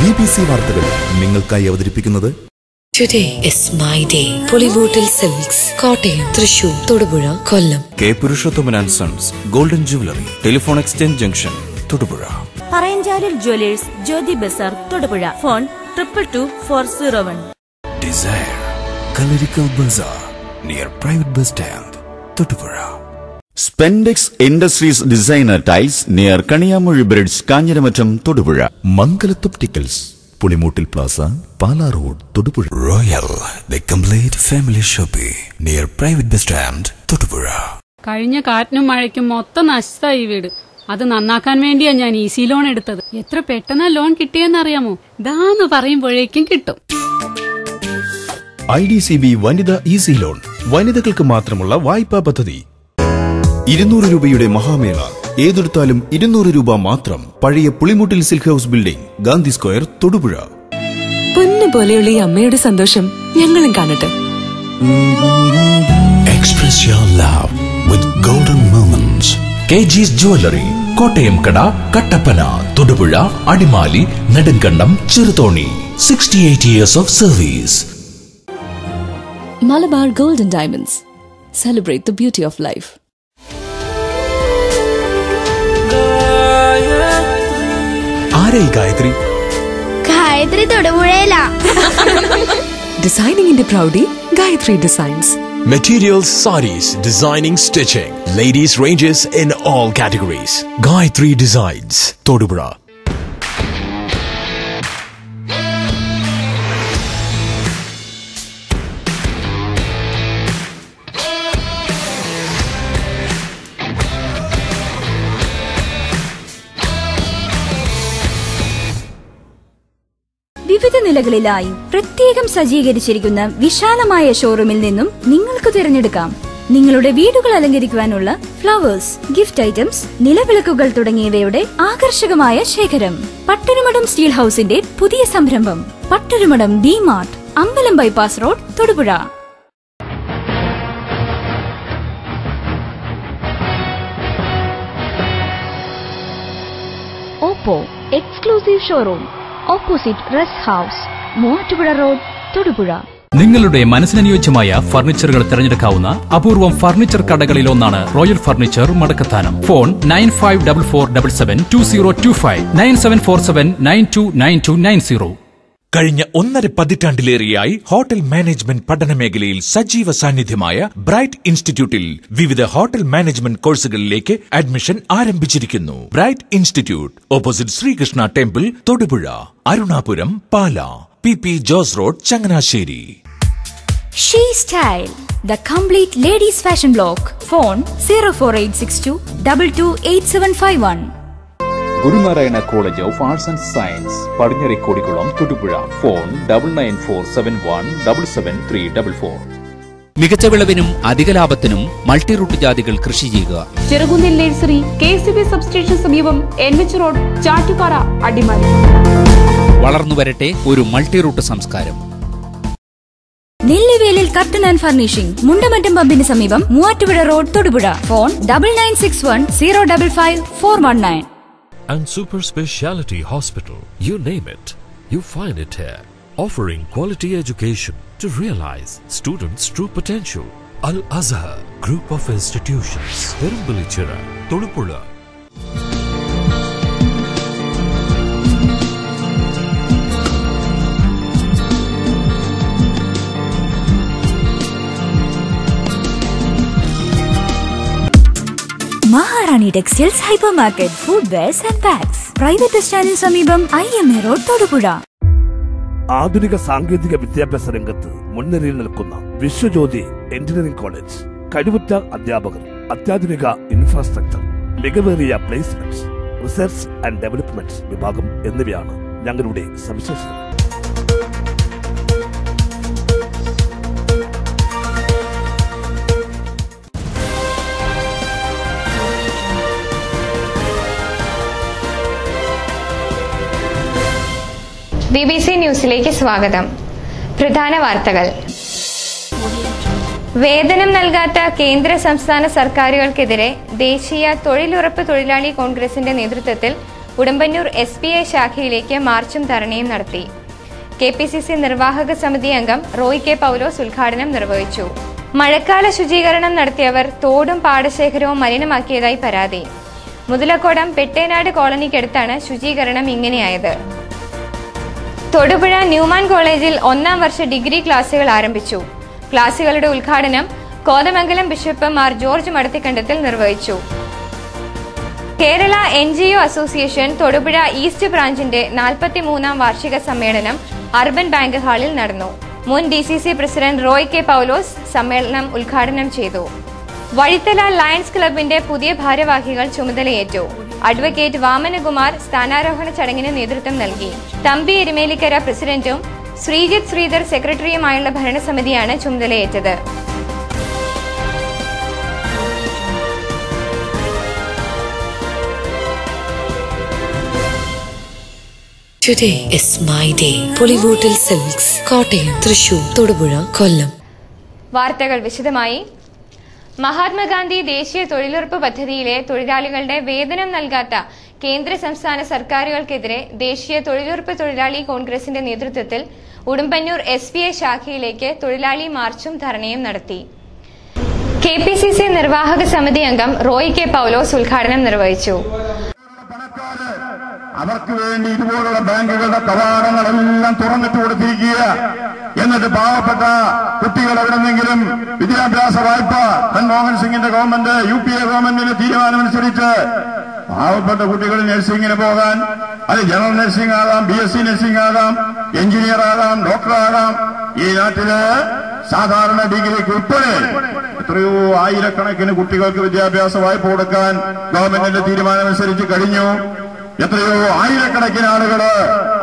BBC വാർത്തകൾ നിങ്ങൾക്കായി അവതരിപ്പിക്കുന്നത് Today is my day. Pulivoottil Silks, Kottayam, Thrissur, Thodupuzha, Kollam. K. Purushothaman and Sons, Golden Jewellery, Telephone Exchange Junction, Thodupuzha. Parayanjalil Jewellers, Jyoti Bazaar, Thodupuzha. Phone 222401. Desire, Colorical Bazaar, near Private Bus Stand, Thodupuzha. Spendex Industries Designer Tiles near Kaniyamuri Bridge, Kanjiramattam, Thodupuzha. Mangalat Opticals, Pulimottil Plaza, Pala Road, Thodupuzha. Royal, the complete family shopping near Private Bus Stand, Thodupuzha. കഴിഞ്ഞ കാറ്റിനും മഴയ്ക്കും മൊത്തം നശിച്ചായി വീട്. അത് നന്നാക്കാൻ വേണ്ടിയാ ഞാൻ easy loan എടുത്തത്. എത്ര പെട്ടെന്നാ ലോൺ കിട്ടിയെന്നറിയാമോ? ഇതാന്ന് പറയുമ്പോഴേക്കും കിട്ടും. IDCB വനിത ഈസി ലോൺ, വനിതകൾക്ക് മാത്രമുള്ള വായ്പാ പദ്ധതി. 200 രൂപയുടെ മഹാമേള, ഏതെടുത്താലും 200 രൂപ മാത്രം. പഴയ Pulimoottil silk house building, Gandhi square, Thodupuzha. പൊന്നു പോലെയുള്ള ഈ അമ്മയുടെ സന്തോഷം ഞങ്ങളും കാണട്ടെ. Express your love with golden moments. KG's Jewellery, Kottayam കട, Kattappana, Thodupuzha, Adimali, Nedumkandam, Cheruthoni. 68 years of service. Malabar Golden Diamonds. Celebrate the beauty of life. ആരായി Gayathri? Gayathri തൊടുപുഴയിലാ. Designing in the Proudy, Gayatri Designs. Materials, sarees, designing, stitching. Ladies ranges in all categories. Gayatri Designs, Thodupuzha. വിവിധ നിലകളിലായി പ്രത്യേകം സജ്ജീകരിച്ചിരിക്കുന്ന വിശാലമായ ഷോറൂമിൽ നിന്നും നിങ്ങൾക്ക് തിരഞ്ഞെടുക്കാം. നിങ്ങളുടെ വീടുകൾ അലങ്കരിക്കുവാനുള്ള ഫ്ലവേഴ്സ്, ഗിഫ്റ്റ് ഐറ്റംസ്, നിലവിളക്കുകൾ തുടങ്ങിയവയുടെ ആകർഷകമായ ശേഖരം. പട്ടരുമടം സ്റ്റീൽ ഹൌസിന്റെ പുതിയ സംരംഭം പട്ടരുമടം ബി മാർട്ട്, അമ്പലം bypass road, Thodupuzha. Oppo exclusive showroom, opposite rest house, Muvattupuzha road, Thodupuzha. നിങ്ങളുടെ മനസ്സിനനുയോജ്യമായ ഫർണിച്ചറുകൾ തിരഞ്ഞെടുക്കാവുന്ന അപൂർവം ഫർണിച്ചർ കടകളിൽ ഒന്നാണ് റോയൽ ഫർണിച്ചർ മടക്കത്താനം. ഫോൺ 9544772025, 9747929290. കഴിഞ്ഞ 1.5 പതിറ്റാണ്ടിലേറെയായി ഹോട്ടൽ മാനേജ്മെന്റ് പഠന മേഖലയിൽ സജീവ സാന്നിധ്യമായ ബ്രൈറ്റ് ഇൻസ്റ്റിറ്റ്യൂട്ടിൽ വിവിധ ഹോട്ടൽ മാനേജ്മെന്റ് കോഴ്സുകളിലേക്ക് അഡ്മിഷൻ ആരംഭിച്ചിരിക്കുന്നു. Bright institute, opposite Sreekrishna temple, Thodupuzha, Arunapuram, Pala, PP Jose road, Changanassery. She style, the complete ladies fashion block. Phone 04862228751. Gurunarayana college of arts and science, Padinjarekodikkulam, Thodupuzha. Phone 9947177344. മികച്ച വിളവിനും അധിക ലാഭത്തിനും മൾട്ടി റൂട്ട് ജാതികൾ കൃഷി ചെയ്യുക. ചെറുകുന്നിൽ നഴ്സറി, KCB സബ്സ്റ്റേഷൻ സമീപം, NH റോഡ്, ചാറ്റുപാറ, അടിമാലി. വളർന്നു വരട്ടെ ഒരു മൾട്ടി റൂട്ട് സംസ്കാരം. നെല്ലിവേലിൽ കർട്ടൻ ആൻഡ് ഫർണിഷിംഗ്, മുണ്ടമറ്റം പമ്പിന് സമീപം, Muvattupuzha road, Thodupuzha. Phone 9961055419. And Super Speciality Hospital, you name it, you find it here. Offering quality education to realize students' true potential. Al Azhar Group of Institutions, Perumbalichira, Thodupuzha. Maharani textiles hyper market, food wares and bags, private bus സ്റ്റാൻഡിന് സമീപം, IMA road, Thodupuzha. ആധുനിക സാങ്കേതിക വിദ്യാഭ്യാസ രംഗത്ത് മുൻനിരയിൽ നിൽക്കുന്ന Viswajyothi engineering college. കഴിവുറ്റ അധ്യാപകർ, അത്യാധുനിക ഇൻഫ്രാസ്ട്രക്ചർ, മികവേറിയ പ്ലേസ്മെന്റ്സ്, റിസർച്ച് ആൻഡ് ഡെവലപ്മെന്റ് വിഭാഗം എന്നിവയാണ് ഞങ്ങളുടെ സവിശേഷതകൾ. BBC ന്യൂസിലേക്ക് സ്വാഗതം. പ്രധാന വാർത്തകൾ. വേതനം നൽകാത്ത കേന്ദ്ര സംസ്ഥാന സർക്കാരുകൾക്കെതിരെ ദേശീയ തൊഴിലുറപ്പ് തൊഴിലാളി കോൺഗ്രസിന്റെ നേതൃത്വത്തിൽ ഉടുമ്പന്നൂർ SBI ശാഖയിലേക്ക് മാർച്ചും ധർണയും നടത്തി. KPCC നിർവാഹക സമിതി അംഗം റോയ് കെ പൗലോസ് ഉദ്ഘാടനം നിർവഹിച്ചു. മഴക്കാല ശുചീകരണം നടത്തിയവർ തോടും പാടശേഖരവും മലിനമാക്കിയതായി പരാതി. മുതലക്കോടം പെട്ടേനാട് കോളനിക്കടുത്താണ് ശുചീകരണം ഇങ്ങനെയായത്. തൊടുപുഴ ന്യൂമാൻ കോളേജിൽ 1ാം വർഷ ഡിഗ്രി ക്ലാസുകൾ ആരംഭിച്ചു. ക്ലാസുകളുടെ ഉദ്ഘാടനം കോതമംഗലം ബിഷപ്പ് മാർ ജോർജ് മടത്തിക്കണ്ടത്തിൽ നിർവഹിച്ചു. Kerala NGO association Thodupuzha east ബ്രാഞ്ചിന്റെ 43ാം വാർഷിക സമ്മേളനം അർബൻ ബാങ്ക് ഹാളിൽ നടന്നു. മുൻ DCC president Roy K Paulose സമ്മേളനം ഉദ്ഘാടനം ചെയ്തു. വഴിത്തല ലയൺസ് ക്ലബിന്റെ പുതിയ ഭാരവാഹികൾ ചുമതലയേറ്റു. അഡ്വക്കേറ്റ് വാമനകുമാർ സ്ഥാനാരോഹണ ചടങ്ങിന് നേതൃത്വം നൽകി. തമ്പി എരുമേലിക്കര പ്രസിഡന്റും Sreejith Sridhar സെക്രട്ടറിയുമായുള്ള ഭരണസമിതിയാണ് ചുമതലയേറ്റത്. Today is my day. Polybottle Silks, Kottayam, Thrissur, Thodupuzha, Kollam. വാർത്തകൾ വിശദമായി. മഹാത്മാഗാന്ധി ദേശീയ തൊഴിലുറപ്പ് പദ്ധതിയിലെ തൊഴിലാളികളുടെ വേതനം നൽകാത്ത കേന്ദ്ര സംസ്ഥാന സർക്കാരുകൾക്കെതിരെ ദേശീയ തൊഴിലുറപ്പ് തൊഴിലാളി കോൺഗ്രസിന്റെ നേതൃത്വത്തിൽ ഉടുമ്പന്നൂർ SBI ശാഖയിലേക്ക് തൊഴിലാളി മാർച്ചും ധർണയും നടത്തി. KPCC നിർവാഹക സമിതി അംഗം റോയ് കെ പൗലോസ് ഉദ്ഘാടനം നിർവഹിച്ചു. അവർക്ക് വേണ്ടി ഇതുപോലുള്ള ബാങ്കുകളുടെ കവാടങ്ങളെല്ലാം തുറന്നിട്ട് കൊടുത്തിരിക്കുക. എന്നിട്ട് പാവപ്പെട്ട കുട്ടികൾ എവിടെന്നെങ്കിലും വിദ്യാഭ്യാസ വായ്പ മൻമോഹൻ സിംഗിന്റെ ഗവൺമെന്റ് UPA ഗവൺമെന്റിന്റെ തീരുമാനമനുസരിച്ച് പാവപ്പെട്ട കുട്ടികൾ നഴ്സിംഗിന് പോകാൻ, അത് ജനറൽ നഴ്സിംഗ് ആകാം, BSc നഴ്സിംഗ് ആകാം, എഞ്ചിനീയർ ആകാം, ഡോക്ടർ ആകാം. ഈ നാട്ടില് സാധാരണ ഡിഗ്രിക്ക് ഉൾപ്പെടെ എത്രയോ ആയിരക്കണക്കിന് കുട്ടികൾക്ക് വിദ്യാഭ്യാസ വായ്പ കൊടുക്കാൻ ഗവൺമെന്റിന്റെ തീരുമാനമനുസരിച്ച് കഴിഞ്ഞു. എത്രയോ ആയിരക്കണക്കിന് ആളുകള്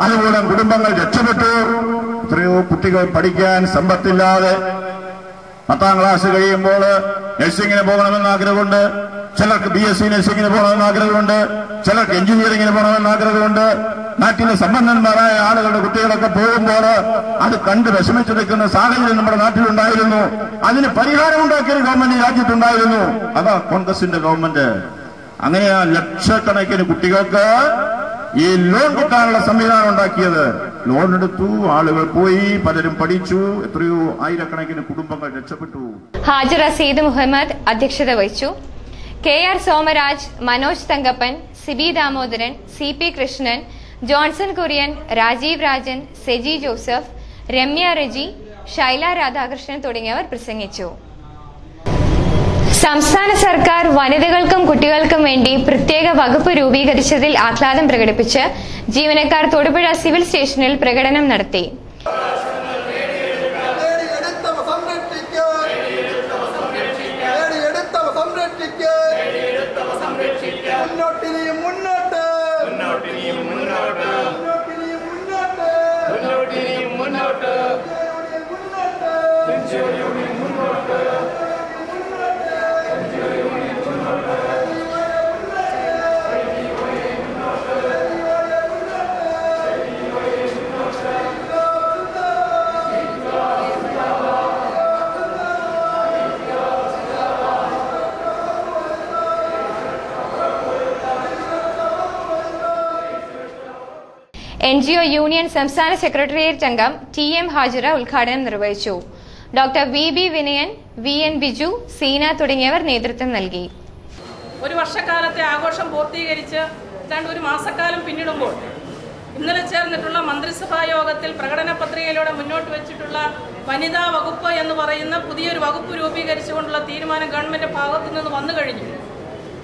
അതുപോലെ കുടുംബങ്ങൾ രക്ഷപ്പെട്ടു. എത്രയോ കുട്ടികൾ പഠിക്കാൻ സമ്പത്തില്ലാതെ 10ാം ക്ലാസ് കഴിയുമ്പോൾ നഴ്സിംഗിന് പോകണമെന്ന് ആഗ്രഹമുണ്ട്. ചിലർക്ക് BSc നഴ്സിംഗിന് പോകണമെന്ന് ആഗ്രഹമുണ്ട്. ചിലർക്ക് എഞ്ചിനീയറിംഗിന് പോകണമെന്ന് ആഗ്രഹമുണ്ട്. നാട്ടിലെ സമ്പന്നന്മാരായ ആളുകളുടെ കുട്ടികളൊക്കെ പോകുമ്പോൾ അത് കണ്ട് വിഷമിച്ചെടുക്കുന്ന സാഹചര്യം നമ്മുടെ നാട്ടിലുണ്ടായിരുന്നു. അതിന് പരിഹാരമുണ്ടാക്കിയ ഗവൺമെന്റ് രാജ്യത്തുണ്ടായിരുന്നു. അതാ കോൺഗ്രസിന്റെ ഗവൺമെന്റ്. അങ്ങനെ ലക്ഷക്കണക്കിന് കുട്ടികൾക്ക് ഈ ലോൺ കിട്ടാനുള്ള സംവിധാനം ഉണ്ടാക്കിയത്. ലോൺ എടുത്തു, ആളുകൾ പോയി, പലരും പഠിച്ചു, എത്രയോ ആയിരക്കണക്കിന് കുടുംബങ്ങൾ രക്ഷപ്പെട്ടു. ഹാജി റസീദ് മുഹമ്മദ് അധ്യക്ഷത വഹിച്ചു. KR Somaraj, Manoj Thankappan, Siby Damodaran, CP Krishnan, Johnson Kurian, Rajeev Rajan, Seji Joseph, Ramya Reji, Shaila Radhakrishnan തുടങ്ങിയവർ പ്രസംഗിച്ചു. സംസ്ഥാന സർക്കാർ വനിതകൾക്കും കുട്ടികൾക്കും വേണ്ടി പ്രത്യേക വകുപ്പ് രൂപീകരിച്ചതിൽ ആഹ്ലാദം പ്രകടിപ്പിച്ച് ജീവനക്കാർ തൊടുപുഴ സിവിൽ സ്റ്റേഷനിൽ പ്രകടനം നടത്തി. NGO യൂണിയൻ സംസ്ഥാന സെക്രട്ടേറിയറ്റ് അംഗം TM ഹാജിറ ഉദ്ഘാടനം നിർവഹിച്ചു. Doctor VB Vinayan, VN Biju, Seena തുടങ്ങിയവർ നേതൃത്വം നൽകി. ഒരു വർഷക്കാലത്തെ ആഘോഷം പൂർത്തീകരിച്ച് ഏതാണ്ട് ഒരു മാസക്കാലം പിന്നിടുമ്പോൾ ഇന്നലെ ചേർന്നിട്ടുള്ള മന്ത്രിസഭാ യോഗത്തിൽ പ്രകടന പത്രികയിലൂടെ മുന്നോട്ട് വെച്ചിട്ടുള്ള വനിതാ വകുപ്പ് എന്ന് പറയുന്ന പുതിയൊരു വകുപ്പ് രൂപീകരിച്ചുകൊണ്ടുള്ള തീരുമാനം ഗവൺമെന്റ് ഭാഗത്തു നിന്ന് വന്നു കഴിഞ്ഞു.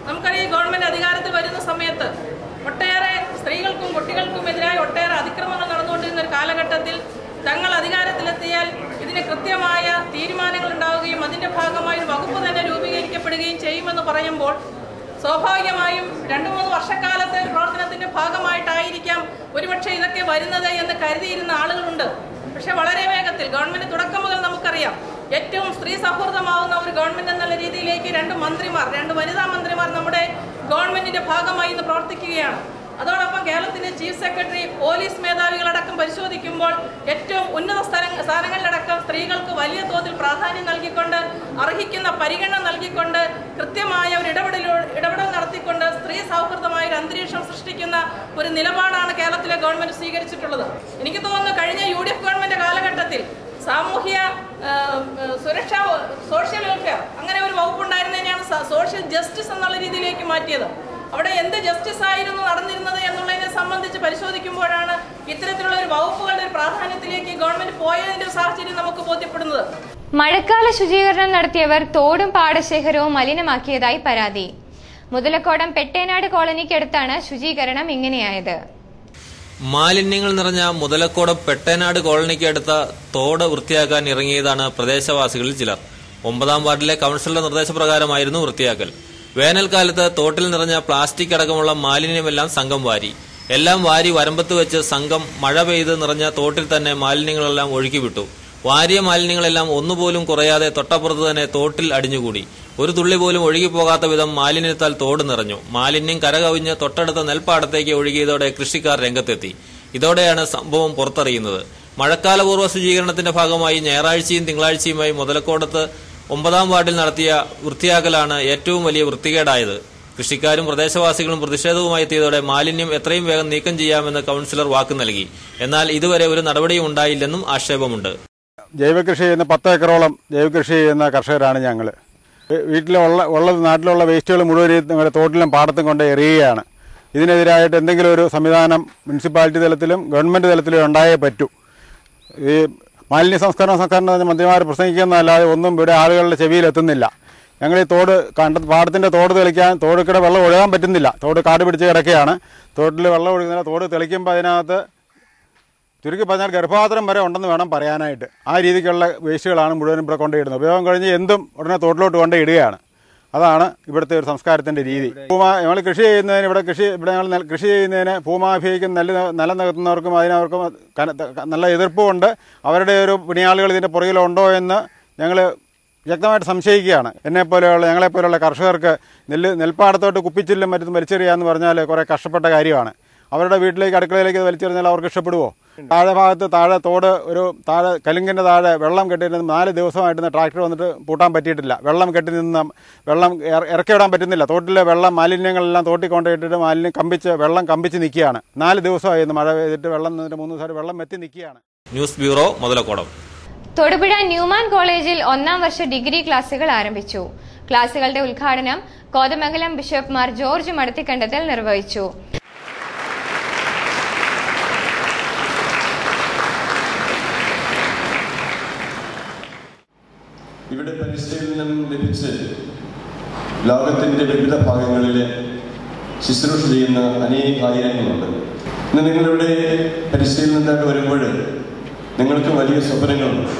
നമുക്കറിയാം, ഈ ഗവൺമെന്റ് അധികാരത്തിൽ വരുന്ന സമയത്ത് ഒട്ടേറെ സ്ത്രീകൾക്കും കുട്ടികൾക്കും എതിരായ ഒട്ടേറെ അതിക്രമങ്ങൾ നടന്നുകൊണ്ടിരുന്ന ഒരു കാലഘട്ടത്തിൽ തങ്ങൾ അധികാരത്തിലെത്തിയാൽ ഇതിന് കൃത്യമായ തീരുമാനങ്ങൾ ഉണ്ടാവുകയും അതിന്റെ ഭാഗമായി ഒരു വകുപ്പ് തന്നെ രൂപീകരിക്കപ്പെടുകയും ചെയ്യുമെന്ന് പറയുമ്പോൾ സ്വാഭാവികമായും 2-3 വർഷക്കാലത്തെ ഒരു പ്രവർത്തനത്തിന്റെ ഭാഗമായിട്ടായിരിക്കാം ഒരുപക്ഷെ ഇതൊക്കെ വരുന്നത് എന്ന് കരുതിയിരുന്ന ആളുകളുണ്ട്. പക്ഷെ വളരെ വേഗത്തിൽ ഗവൺമെന്റ് തുടക്കം മുതൽ നമുക്കറിയാം ഏറ്റവും സ്ത്രീ സൗഹൃദമാവുന്ന ഒരു ഗവൺമെന്റ് എന്നുള്ള രീതിയിലേക്ക് 2 വനിതാ മന്ത്രിമാർ നമ്മുടെ ഗവൺമെന്റിന്റെ ഭാഗമായി ഇന്ന് പ്രവർത്തിക്കുകയാണ്. അതോടൊപ്പം കേരളത്തിന്റെ ചീഫ് സെക്രട്ടറി, പോലീസ് മേധാവികളടക്കം പരിശോധിക്കുമ്പോൾ ഏറ്റവും ഉന്നത സ്ഥാനങ്ങളിലടക്കം സ്ത്രീകൾക്ക് വലിയ തോതിൽ പ്രാധാന്യം നൽകിക്കൊണ്ട്, അർഹിക്കുന്ന പരിഗണന നൽകിക്കൊണ്ട്, കൃത്യമായ ഒരു ഇടപെടൽ നടത്തിക്കൊണ്ട് സ്ത്രീ സൗഹൃദമായ ഒരു അന്തരീക്ഷം സൃഷ്ടിക്കുന്ന ഒരു നിലപാടാണ് കേരളത്തിലെ ഗവൺമെന്റ് സ്വീകരിച്ചിട്ടുള്ളത്. എനിക്ക് തോന്നുന്നു കഴിഞ്ഞ UDF ഗവൺമെന്റ് കാലഘട്ടത്തിൽ സാമൂഹ്യ സുരക്ഷാ, സോഷ്യൽ വെൽഫെയർ അങ്ങനെ ഒരു വകുപ്പുണ്ടായിരുന്നതിനെയാണ് സോഷ്യൽ ജസ്റ്റിസ് എന്നുള്ള രീതിയിലേക്ക് മാറ്റിയത്. അവിടെ എന്ത് ജസ്റ്റിസ് ആയിരുന്നു നടന്നിരുന്നത് എന്നുള്ളതിനെ സംബന്ധിച്ച് പരിശോധിക്കുമ്പോഴാണ് ഇത്തരത്തിലുള്ള ഒരു വകുപ്പുകളുടെ ഒരു പ്രാധാന്യത്തിലേക്ക് ഗവൺമെന്റ് പോയതിന്റെ സാഹചര്യം നമുക്ക് ബോധ്യപ്പെടുന്നത്. മഴക്കാല ശുചീകരണം നടത്തിയവർ തോടും പാടശേഖരവും മലിനമാക്കിയതായി പരാതി. മുതലക്കോടം പെട്ടേനാട് കോളനിക്കടുത്താണ് ശുചീകരണം ഇങ്ങനെയായത്. മാലിന്യങ്ങൾ നിറഞ്ഞ മുതലക്കോടം പെട്ടേനാട് കോളനിക്ക് അടുത്ത തോട് വൃത്തിയാക്കാൻ ഇറങ്ങിയതാണ് പ്രദേശവാസികളിൽ ചിലർ. 9ാം വാർഡിലെ കൌൺസിലറുടെ നിർദ്ദേശപ്രകാരമായിരുന്നു വൃത്തിയാക്കൽ. വേനൽക്കാലത്ത് തോട്ടിൽ നിറഞ്ഞ പ്ലാസ്റ്റിക് അടക്കമുള്ള മാലിന്യമെല്ലാം സംഘം വാരി. എല്ലാം വാരി വരമ്പത്ത് വെച്ച് സംഘം മഴ പെയ്ത് നിറഞ്ഞ തോട്ടിൽ തന്നെ മാലിന്യങ്ങളെല്ലാം ഒഴുക്കിവിട്ടു. വാരിയ മാലിന്യങ്ങളെല്ലാം ഒന്നുപോലും കുറയാതെ തൊട്ടപ്പുറത്ത് തന്നെ തോട്ടിൽ അടിഞ്ഞുകൂടി. ഒരു തുള്ളി പോലും ഒഴുകിപ്പോകാത്ത വിധം മാലിന്യത്താൽ തോട് നിറഞ്ഞു. മാലിന്യം കരകവിഞ്ഞ് തൊട്ടടുത്ത നെൽപ്പാടത്തേക്ക് ഒഴുകിയതോടെ കൃഷിക്കാർ രംഗത്തെത്തി. ഇതോടെയാണ് സംഭവം പുറത്തറിയുന്നത്. മഴക്കാലപൂർവ്വ ശുചീകരണത്തിന്റെ ഭാഗമായി ഞായറാഴ്ചയും തിങ്കളാഴ്ചയുമായി മുതലക്കോടത്ത് 9ാം വാർഡിൽ നടത്തിയ വൃത്തിയാക്കലാണ് ഏറ്റവും വലിയ വൃത്തികേടായത്. കൃഷിക്കാരും പ്രദേശവാസികളും പ്രതിഷേധവുമായി എത്തിയതോടെ മാലിന്യം എത്രയും വേഗം നീക്കം ചെയ്യാമെന്ന് കൌൺസിലർ വാക്ക് നൽകി. എന്നാൽ ഇതുവരെ ഒരു നടപടിയും ഉണ്ടായില്ലെന്നും ആക്ഷേപമുണ്ട്. ജൈവകൃഷി ചെയ്യുന്ന 10 ഏക്കറോളം ജൈവകൃഷി ചെയ്യുന്ന കർഷകരാണ് ഞങ്ങൾ. നാട്ടിലുള്ള വേസ്റ്റുകൾ മുഴുവൻ ഞങ്ങളുടെ തോട്ടിലും പാടത്തും കൊണ്ട് എറിയുകയാണ്. ഇതിനെതിരായിട്ട് എന്തെങ്കിലും ഒരു സംവിധാനം മുനിസിപ്പാലിറ്റി തലത്തിലും ഗവൺമെൻറ് തലത്തിലും ഉണ്ടായേ പറ്റൂ. ഈ മാലിന്യ സംസ്കരണ മന്ത്രിമാർ പ്രസംഗിക്കുന്നതല്ലാതെ ഒന്നും ഇവിടെ ആളുകളുടെ ചെവിയിലെത്തുന്നില്ല. ഞങ്ങൾ ഈ പാടത്തിൻ്റെ തോട് തെളിക്കാൻ, തോടുക്കിടെ വെള്ളം ഒഴുകാൻ പറ്റുന്നില്ല. തോട് കാട് പിടിച്ച് കിടക്കുകയാണ്. തോട്ടിൽ വെള്ളം ഒഴുകുന്നില്ല. തോട് തെളിക്കുമ്പോൾ അതിനകത്ത് ചുരുക്കി പറഞ്ഞാൽ ഗർഭപാത്രം വരെ ഉണ്ടെന്ന് വേണം പറയാനായിട്ട്. ആ രീതിക്കുള്ള വേസ്റ്റുകളാണ് മുഴുവനും ഇവിടെ കൊണ്ടുപോയിടുന്നത്. ഉപയോഗം കഴിഞ്ഞ് എന്തും ഉടനെ തോട്ടിലോട്ട് കൊണ്ടുപോയിടുകയാണ്. അതാണ് ഇവിടുത്തെ ഒരു സംസ്കാരത്തിൻ്റെ രീതി. ഞങ്ങൾ കൃഷി ചെയ്യുന്നതിന് ഇവിടെ ഞങ്ങൾ കൃഷി ചെയ്യുന്നതിന് ഭൂമാഫിയയ്ക്കും നിലം നികത്തുന്നവർക്കും അതിനവർക്കും നല്ല എതിർപ്പുമുണ്ട്. അവരുടെ ഒരു പിണിയാളുകൾ ഇതിൻ്റെ പുറകിലുണ്ടോ എന്ന് ഞങ്ങൾ വ്യക്തമായിട്ട് സംശയിക്കുകയാണ്. ഞങ്ങളെപ്പോലെയുള്ള കർഷകർക്ക് നെൽപ്പാടത്തോട്ട് കുപ്പിച്ചില്ലും മറ്റും വലിച്ചെറിയാന്ന് പറഞ്ഞാൽ കുറേ കഷ്ടപ്പെട്ട കാര്യമാണ്. അവരുടെ വീട്ടിലേക്ക് അടുക്കളയിലേക്ക് വലിച്ചെറിഞ്ഞാൽ അവർക്ക് ഇഷ്ടപ്പെടുമോ? താഴെ തോട് താഴെ കലുങ്കിൻ്റെ താഴെ വെള്ളം കെട്ടിയിരുന്ന 4 ദിവസമായിട്ട് ട്രാക്ടർ വന്നിട്ട് പൂട്ടാൻ പറ്റിയിട്ടില്ല. വെള്ളം കെട്ടി നിന്ന് വെള്ളം ഇറക്കിവിടാൻ പറ്റുന്നില്ല. തോട്ടിലെ വെള്ളം മാലിന്യങ്ങളെല്ലാം തോട്ടിൽ കൊണ്ടുപോയിട്ടിട്ട് വെള്ളം കമ്പിച്ച് നിൽക്കുകയാണ്. 4 ദിവസമായി മഴ പെയ്തിട്ട് വെള്ളം നിന്നിട്ട് 3 ദിവസമായിട്ട് വെള്ളം മെത്തി നിൽക്കുകയാണ്. News bureau, Muthalakodam. Thodupuzha Newman കോളേജിൽ 1ാം വർഷ ഡിഗ്രി ക്ലാസുകൾ ആരംഭിച്ചു. ക്ലാസുകളുടെ ഉദ്ഘാടനം കോതമംഗലം ബിഷപ്പ് മാർ ജോർജ് മടത്തിക്കണ്ടത്തിൽ നിർവഹിച്ചു. ഇവിടെ പരിശീലനം ലഭിച്ച് ലോകത്തിന്റെ വിവിധ ഭാഗങ്ങളിൽ ശുശ്രൂഷ ചെയ്യുന്ന അനേകായിരങ്ങളുണ്ട്. ഇന്ന് നിങ്ങളിവിടെ പരിശീലനത്തിനായിട്ട് വരുമ്പോൾ നിങ്ങൾക്ക് വലിയ സ്വപ്നങ്ങളുണ്ട്.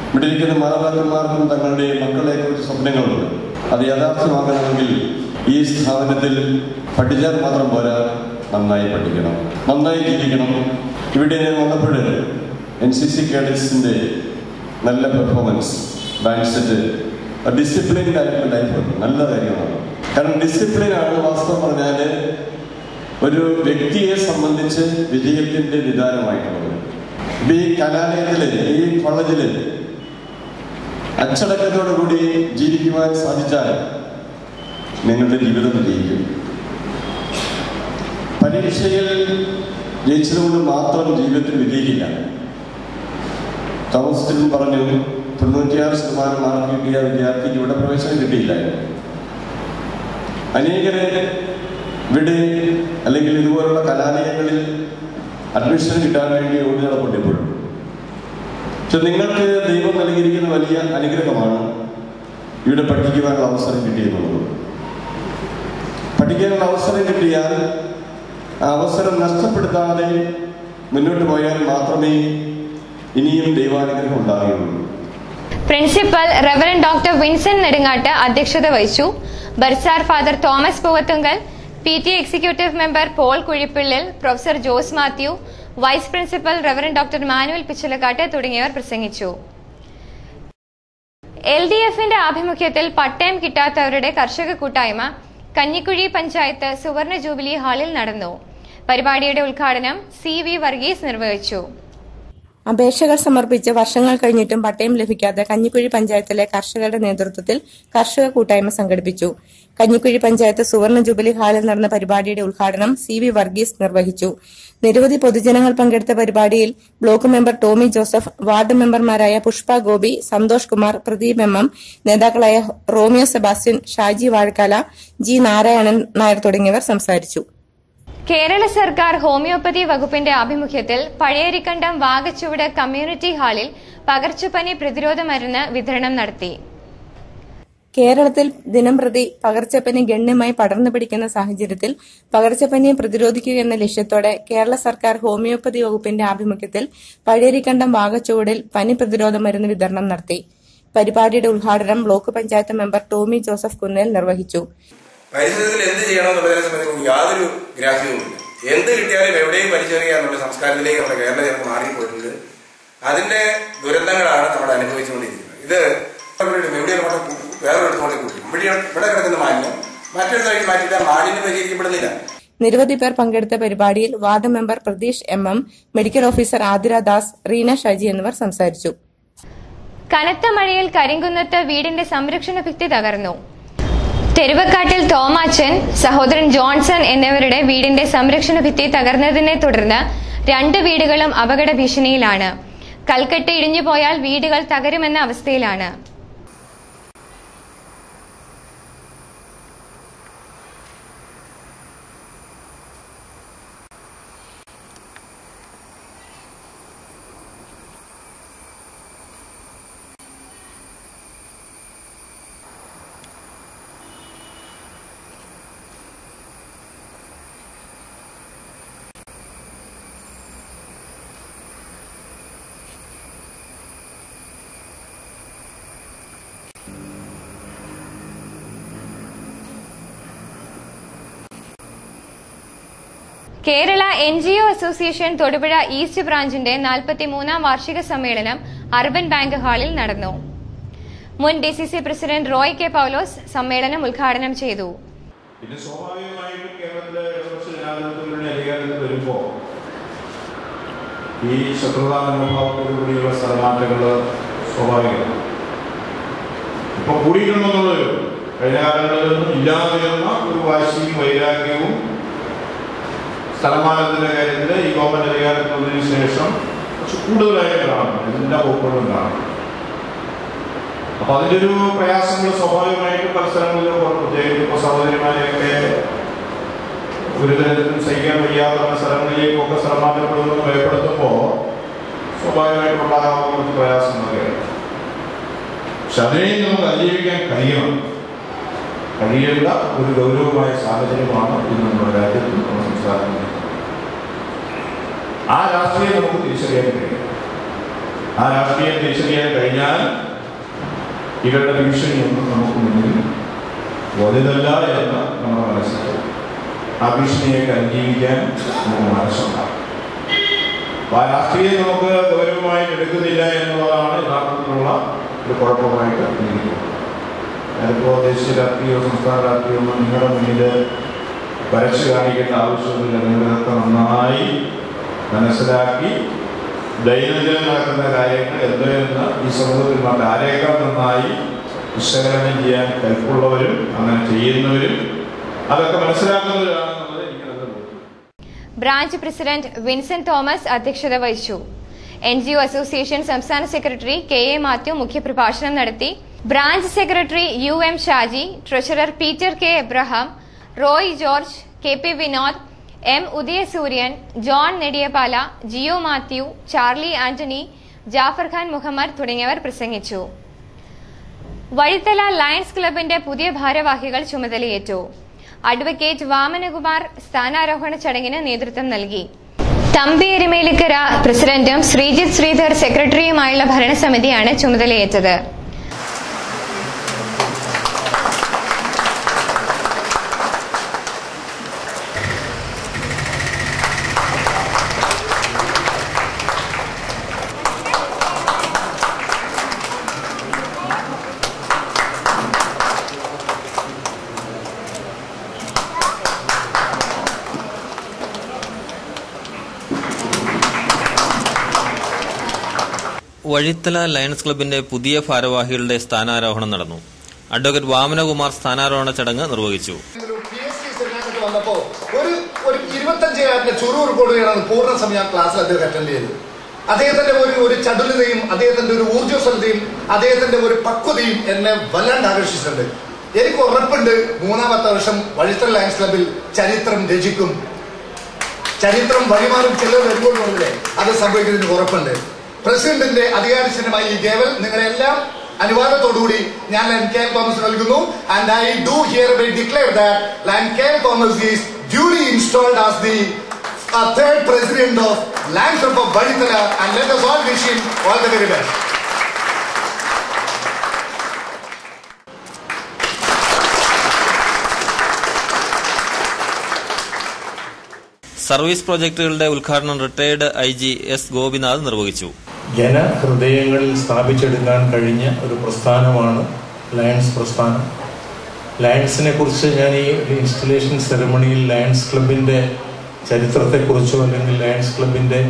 ഇവിടെ ഇരിക്കുന്ന മാതാപിതാക്കന്മാർക്കും തങ്ങളുടെ മക്കളെക്കുറിച്ച് സ്വപ്നങ്ങളുണ്ട്. അത് യാഥാർത്ഥ്യമാക്കണമെങ്കിൽ ഈ സ്ഥാപനത്തിൽ പഠിച്ചാൽ മാത്രം പോരാ, നന്നായി പഠിക്കണം, നന്നായി ജീവിക്കണം. ഇവിടെ ഞാൻ വന്നപ്പോൾ NCC കേഡറ്റ്സിന്റെ നല്ല പെർഫോമൻസ്, ബാൻഡ് സെറ്റ്, ഡിസിപ്ലിൻഡ് ആയിട്ടുള്ള ലൈഫ് നല്ല കാര്യമാണ്. കാരണം ഡിസിപ്ലിനാണ് വാസ്തവം പറഞ്ഞാൽ ഒരു വ്യക്തിയെ സംബന്ധിച്ച് വിജയത്തിന്റെ നിദാനമായിട്ടുള്ളത്. ഈ കലാലയത്തില്, ഈ കോളേജില് അച്ചടക്കത്തോടു കൂടി ജീവിക്കുവാൻ സാധിച്ചാൽ നിങ്ങളുടെ ജീവിതം വിജയിക്കും. പരീക്ഷയിൽ ജയിച്ചതുകൊണ്ട് മാത്രം ജീവിതത്തിൽ വിജയിക്കില്ല. തോമസ് പറഞ്ഞു 96% മാർക്ക് കിട്ടിയ വിദ്യാർത്ഥിക്ക് ഇവിടെ പ്രവേശനം കിട്ടിയില്ലായിരുന്നു. അനേകരെ ഇവിടെ അല്ലെങ്കിൽ ഇതുപോലുള്ള കലാലയങ്ങളിൽ അഡ്മിഷൻ കിട്ടാൻ വേണ്ടി ഓടി നടപ്പെട്ടിപ്പോഴും. പക്ഷെ നിങ്ങൾക്ക് ദൈവം നൽകിയിരിക്കുന്ന വലിയ അനുഗ്രഹമാണ് ഇവിടെ പഠിക്കുവാനുള്ള അവസരം കിട്ടിയെന്നുള്ളത്. പഠിക്കാനുള്ള അവസരം കിട്ടിയാൽ ആ അവസരം നഷ്ടപ്പെടുത്താതെ മുന്നോട്ട് പോയാൽ മാത്രമേ ഇനിയും ദൈവാനുഗ്രഹം ഉണ്ടാകുകയുള്ളൂ. Principal reverend doctor Vincent Nedungattu അധ്യക്ഷത വഹിച്ചു. Bursar father Thomas Poovathunkal, PTA executive member Paul Kuzhippillil, professor Jose Mathew, vice principal reverend doctor Manuel Pichalakkattu തുടങ്ങിയവർ പ്രസംഗിച്ചു. LDFന്റെ ആഭിമുഖ്യത്തിൽ പട്ടയം കിട്ടാത്തവരുടെ കർഷക കൂട്ടായ്മ കഞ്ഞിക്കുഴി പഞ്ചായത്ത് സുവർണ ജൂബിലി ഹാളിൽ നടന്നു. പരിപാടിയുടെ ഉദ്ഘാടനം CV വർഗീസ് നിർവഹിച്ചു. അപേക്ഷകൾ സമർപ്പിച്ച് വർഷങ്ങൾ കഴിഞ്ഞിട്ടും പട്ടയം ലഭിക്കാത്ത കഞ്ഞിക്കുഴി പഞ്ചായത്തിലെ കർഷകരുടെ നേതൃത്വത്തിൽ കർഷക കൂട്ടായ്മ സംഘടിപ്പിച്ചു. കഞ്ഞിക്കുഴി പഞ്ചായത്ത് സുവർണ ജൂബിലി ഹാളിൽ നടന്ന പരിപാടിയുടെ ഉദ്ഘാടനം CV വർഗീസ് നിർവഹിച്ചു. നിരവധി പൊതുജനങ്ങൾ പങ്കെടുത്ത പരിപാടിയിൽ block member Tommy Joseph, ward മെമ്പർമാരായ പുഷ്പ ഗോപി, സന്തോഷ് കുമാർ, പ്രദീപ് MM, നേതാക്കളായ Romeo Sebastian, Shaji Vazhakkala, G Narayanan Nair തുടങ്ങിയവർ സംസാരിച്ചു. കേരള സർക്കാർ ഹോമിയോപ്പതി വകുപ്പിന്റെ ആഭിമുഖ്യത്തിൽ പഴയരിക്കണ്ടം വാകച്ചുവട് കമ്മ്യൂണിറ്റി ഹാളിൽ പകർച്ചപ്പനി പ്രതിരോധ മരുന്ന് വിതരണം നടത്തി. കേരളത്തിൽ ദിനംപ്രതി പകർച്ചപ്പനി ഗണ്യമായി പടർന്നു പിടിക്കുന്ന സാഹചര്യത്തിൽ പകർച്ചപ്പനിയെ പ്രതിരോധിക്കുക എന്ന ലക്ഷ്യത്തോടെ കേരള സർക്കാർ ഹോമിയോപ്പതി വകുപ്പിന്റെ ആഭിമുഖ്യത്തിൽ പഴയരിക്കണ്ടം വാകച്ചുവടിൽ പനി പ്രതിരോധ മരുന്ന് വിതരണം നടത്തി. പരിപാടിയുടെ ഉദ്ഘാടനം block panchayat member Tommy Joseph Kunnel നിർവഹിച്ചു. പരിസ്ഥിതിയിൽ എന്ത് ചെയ്യണമെന്നുള്ളതിനെ സംബന്ധിച്ച് യാതൊരു ഗ്രാഹ്യവുമില്ല. എന്ത് കിട്ടിയാലും എവിടെയും വലിച്ചെറിയുക എന്നുള്ള സംസ്കാരത്തിലേക്ക് നമ്മുടെ കേരള ജനം മാറിപ്പോയിട്ടുണ്ട്. അതിന്റെ ദുരന്തങ്ങളാണ് നമ്മൾ അനുഭവിച്ചുകൊണ്ടിരിക്കുന്നത്. ഇത് എവിടെയും വേറൊരിടത്തോടെ കൂട്ടി ഇവിടെ കിടക്കുന്ന മാലിന്യം മറ്റൊരിടത്തേക്ക് മാറ്റിയിട്ട് മാലിന്യം പരിഹരിക്കപ്പെടുന്നില്ല. നിരവധി പേർ പങ്കെടുത്ത പരിപാടിയിൽ ward member Pratheesh MM, medical officer Athira Das, Reena Shaji എന്നിവർ സംസാരിച്ചു. കനത്ത മഴയിൽ കരിങ്കുന്നത്ത് വീടിന്റെ സംരക്ഷണ ഭിത്തി തകർന്നു. തെരുവക്കാട്ടിൽ തോമാച്ചൻ, സഹോദരൻ ജോൺസൺ എന്നിവരുടെ വീടിന്റെ സംരക്ഷണ ഭിത്തി തകർന്നതിനെ തുടർന്ന് 2 വീടുകളും അപകട ഭീഷണിയിലാണ്. കൽക്കെട്ട് ഇടിഞ്ഞുപോയാൽ വീടുകൾ തകരുമെന്ന അവസ്ഥയിലാണ്. Kerala NGO association Thodupuzha east ബ്രാഞ്ചിന്റെ 43ാം വാർഷിക സമ്മേളനം അർബൻ ബാങ്ക് ഹാളിൽ നടന്നു. മുൻ DCC president Roy K. Paulose സമ്മേളനം ഉദ്ഘാടനം ചെയ്തു. പിന്നെ സ്വാഭാവികമായിട്ടും കേരളത്തിലെ ഇടതുപക്ഷ ജനാധിപത്യ മുന്നണി അധികാരത്തിൽ വരുമ്പോൾ ഈ ശത്രുതാ മനോഭാവത്തോടുകൂടിയുള്ള സ്ഥലമാറ്റങ്ങൾ സ്വാഭാവികമാണ്. ഇപ്പൊ കൂടിയിട്ടുണ്ടെന്നുള്ളത് കഴിഞ്ഞ കാലങ്ങളിലൊന്നും ഇല്ലാതിരുന്ന ഒരു വാശിയും വൈരാഗ്യവും സ്ഥലമാനത്തിന്റെ കാര്യത്തിൽ ഈ ഗവൺമെന്റ് അധികാരത്തിൽ വന്നതിന് ശേഷം കുറച്ച് കൂടുതലായി കാണുന്നു. എല്ലാ വകുപ്പുകളും കാണുന്നു. അപ്പൊ അതിന്റെ ഒരു പ്രയാസങ്ങൾ സ്വാഭാവികമായിട്ടും പല സ്ഥലങ്ങളിലും പ്രത്യേകിച്ച് ഇപ്പൊ സഹോദരിമാരെയൊക്കെ ഒരു തരത്തിലും സഹിക്കാൻ വയ്യാത്ത സ്ഥലങ്ങളിലേക്കൊക്കെ സ്ഥലമാറ്റപ്പെടുമെന്ന് ഭയപ്പെടുത്തുമ്പോൾ സ്വാഭാവികമായിട്ടും ഉണ്ടാകാവുന്ന കുറച്ച് പ്രയാസങ്ങളൊക്കെയാണ്. പക്ഷെ അതിനെയും നമുക്ക് അതിജീവിക്കാൻ കഴിയേണ്ട ഒരു ഗൗരവമായ സാഹചര്യമാണ് ഇന്ന് നമ്മുടെ രാജ്യത്തും നമ്മുടെ സംസ്ഥാനത്തും. ആ രാഷ്ട്രീയം നമുക്ക് തിരിച്ചറിയാൻ കഴിയും. ആ രാഷ്ട്രീയം തിരിച്ചറിയാൻ കഴിഞ്ഞാൽ ഇവരുടെ ഭീഷണിയൊന്നും നമുക്ക് മുന്നിൽ വലുതല്ല എന്ന് നമ്മുടെ മനസ്സിലാക്കും. ആ ഭീഷണിയൊക്കെ അതിജീവിക്കാൻ നമുക്ക് മനസ്സുണ്ടാകും. അപ്പൊ ആ രാഷ്ട്രീയം നമുക്ക് ഗൗരവമായിട്ട് എടുക്കുന്നില്ല എന്നുള്ളതാണ് യഥാർത്ഥത്തിലുള്ള ഒരു കുഴപ്പമായിട്ട് എനിക്ക്. ഞാനിപ്പോ ദേശീയ രാഷ്ട്രീയവും സംസ്ഥാന രാഷ്ട്രീയവും നിങ്ങളുടെ മുന്നിൽ വരച്ചു കാണിക്കേണ്ട ആവശ്യമില്ല. നിങ്ങളൊക്കെ നന്നായി മനസ്സിലാക്കി ദൈനംദിനം നടക്കുന്ന കാര്യങ്ങൾ എന്തെന്ന് ഈ സമൂഹത്തിൽ മറ്റാരേക്കാൾ നന്നായി വിശകലനം ചെയ്യാൻ കൽപ്പുള്ളവരും അങ്ങനെ ചെയ്യുന്നവരും അതൊക്കെ മനസ്സിലാക്കുന്നവരാണെന്നുള്ളത് എനിക്കത്. ബ്രാഞ്ച് പ്രസിഡന്റ് വിൻസെന്റ് തോമസ് അധ്യക്ഷത വഹിച്ചു. NGO അസോസിയേഷൻ സംസ്ഥാന സെക്രട്ടറി KA മാത്യു മുഖ്യപ്രഭാഷണം നടത്തി. Branch secretary UM Shaji, treasurer Peter K. Abraham, Roy George, KP Vinod, M. Udayasooryan, John Nediyapala, Jio Mathew, Charlie Antony, Jafar Khan Muhammad തുടങ്ങിയവർ പ്രസംഗിച്ചു. വഴിത്തല ലയൺസ് ക്ലബിന്റെ പുതിയ ഭാരവാഹികൾ ചുമതലയേറ്റു. അഡ്വക്കേറ്റ് വാമനകുമാർ സ്ഥാനാരോഹണ ചടങ്ങിന് നേതൃത്വം നൽകി. തമ്പി എരുമേലിക്കര പ്രസിഡന്റും ശ്രീജിത്ത് ശ്രീധർ സെക്രട്ടറിയുമായുള്ള ഭരണസമിതിയാണ് ചുമതലയേറ്റത്. വഴിത്തല ലയൺസ് ക്ലബിന്റെ പുതിയ ഭാരവാഹികളുടെ സ്ഥാനാരോഹണം നടന്നു. അഡ്വക്കേറ്റ് വാമനകുമാർ സ്ഥാനാരോഹണ ചടങ്ങ് നിർവഹിച്ചു. വന്നപ്പോ ഒരു 25 ചുറൂർ കൊടുകയാണ് പൂർണ്ണ സമയം ക്ലാസ്സിൽ അദ്ദേഹം അറ്റൻഡ് ചെയ്തത്. അദ്ദേഹത്തിന്റെ ഒരു ചടുലതയും അദ്ദേഹത്തിന്റെ ഒരു ഊർജ്ജസ്വലതയും അദ്ദേഹത്തിന്റെ ഒരു പക്വതയും എന്നെ വല്ലാണ്ട് ആകർഷിച്ചിട്ടുണ്ട്. എനിക്ക് ഉറപ്പുണ്ട് 3ാമത്തെ വർഷം വഴിത്തല ലയൺസ് ക്ലബിൽ ചരിത്രം രചിക്കും, ചരിത്രം വഴിമാറും ചിലർ വരുമ്പോൾ അത് സംഭവിക്കുന്നതിന് ഉറപ്പുണ്ട്. പ്രസിഡന്റിന്റെ അധികാരശീലമായി ഈ ഗേവൽ നിങ്ങളെല്ലാം അനുവാദത്തോടുകൂടി ഞാൻ ലയൺ കെ തോമസ് നൽകുന്നു. And I do hereby declare that lion K Thomas is duly installed as the third president of Lions Club of Vaditala, and let us all wish him all the very best. Service പ്രോജക്ടുകളുടെ ഉദ്ഘാടനം retired IG S Gopinath നിർവഹിച്ചു. ജനഹൃദയങ്ങളിൽ സ്ഥാപിച്ചെടുക്കാൻ കഴിഞ്ഞ ഒരു പ്രസ്ഥാനമാണ് lions പ്രസ്ഥാനം. ലയൺസിനെ കുറിച്ച് ഞാൻ ഈ ഇൻസ്റ്റലേഷൻ സെറമണിയിൽ ലയൺസ് ക്ലബിൻ്റെ ചരിത്രത്തെക്കുറിച്ചോ അല്ലെങ്കിൽ ലയൺസ് ക്ലബിൻ്റെ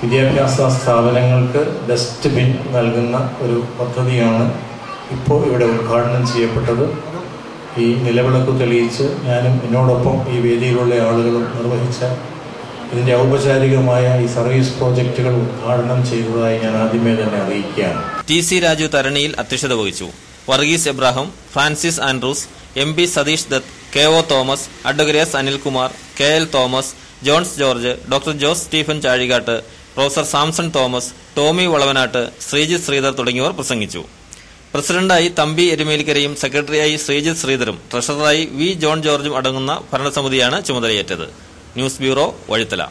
വിദ്യാഭ്യാസ സ്ഥാപനങ്ങൾക്ക് ഡസ്റ്റ്ബിൻ നൽകുന്ന ഒരു പദ്ധതിയാണ് ഇപ്പോൾ ഇവിടെ ഉദ്ഘാടനം ചെയ്യപ്പെട്ടത്. ഈ നിലവിളക്ക് തെളിയിച്ച് ഞാനും എന്നോടൊപ്പം ഈ വേദിയിലുള്ള ആളുകളും നിർവഹിച്ച ഇതിൻ്റെ ഔപചാരികമായ ഈ സർവീസ് പ്രോജക്റ്റുകൾ ഉദ്ഘാടനം ചെയ്തതായി ഞാൻ ആദ്യമേ തന്നെ അറിയിക്കുകയാണ്. TC രാജു തരണിയിൽ അധ്യക്ഷത വഹിച്ചു. Varghese Abraham, Francis Andrews, MB Satheesh Dath, KO Thomas, advocate S Anilkumar, KL Thomas, Johns George, doctor Jose Stephen Chazhikattu, professor Samson Thomas, Tommy Valavanattu, Sreejith Sreedhar തുടങ്ങിയവർ പ്രസംഗിച്ചു. പ്രസിഡന്റായി തമ്പി എരുമേലിക്കരയും സെക്രട്ടറിയായി ശ്രീജിത്ത് ശ്രീധറും ട്രഷററായി V ജോൺ ജോർജും അടങ്ങുന്ന ഭരണസമിതിയാണ് ചുമതലയേറ്റത്. News bureau, Vazhithala.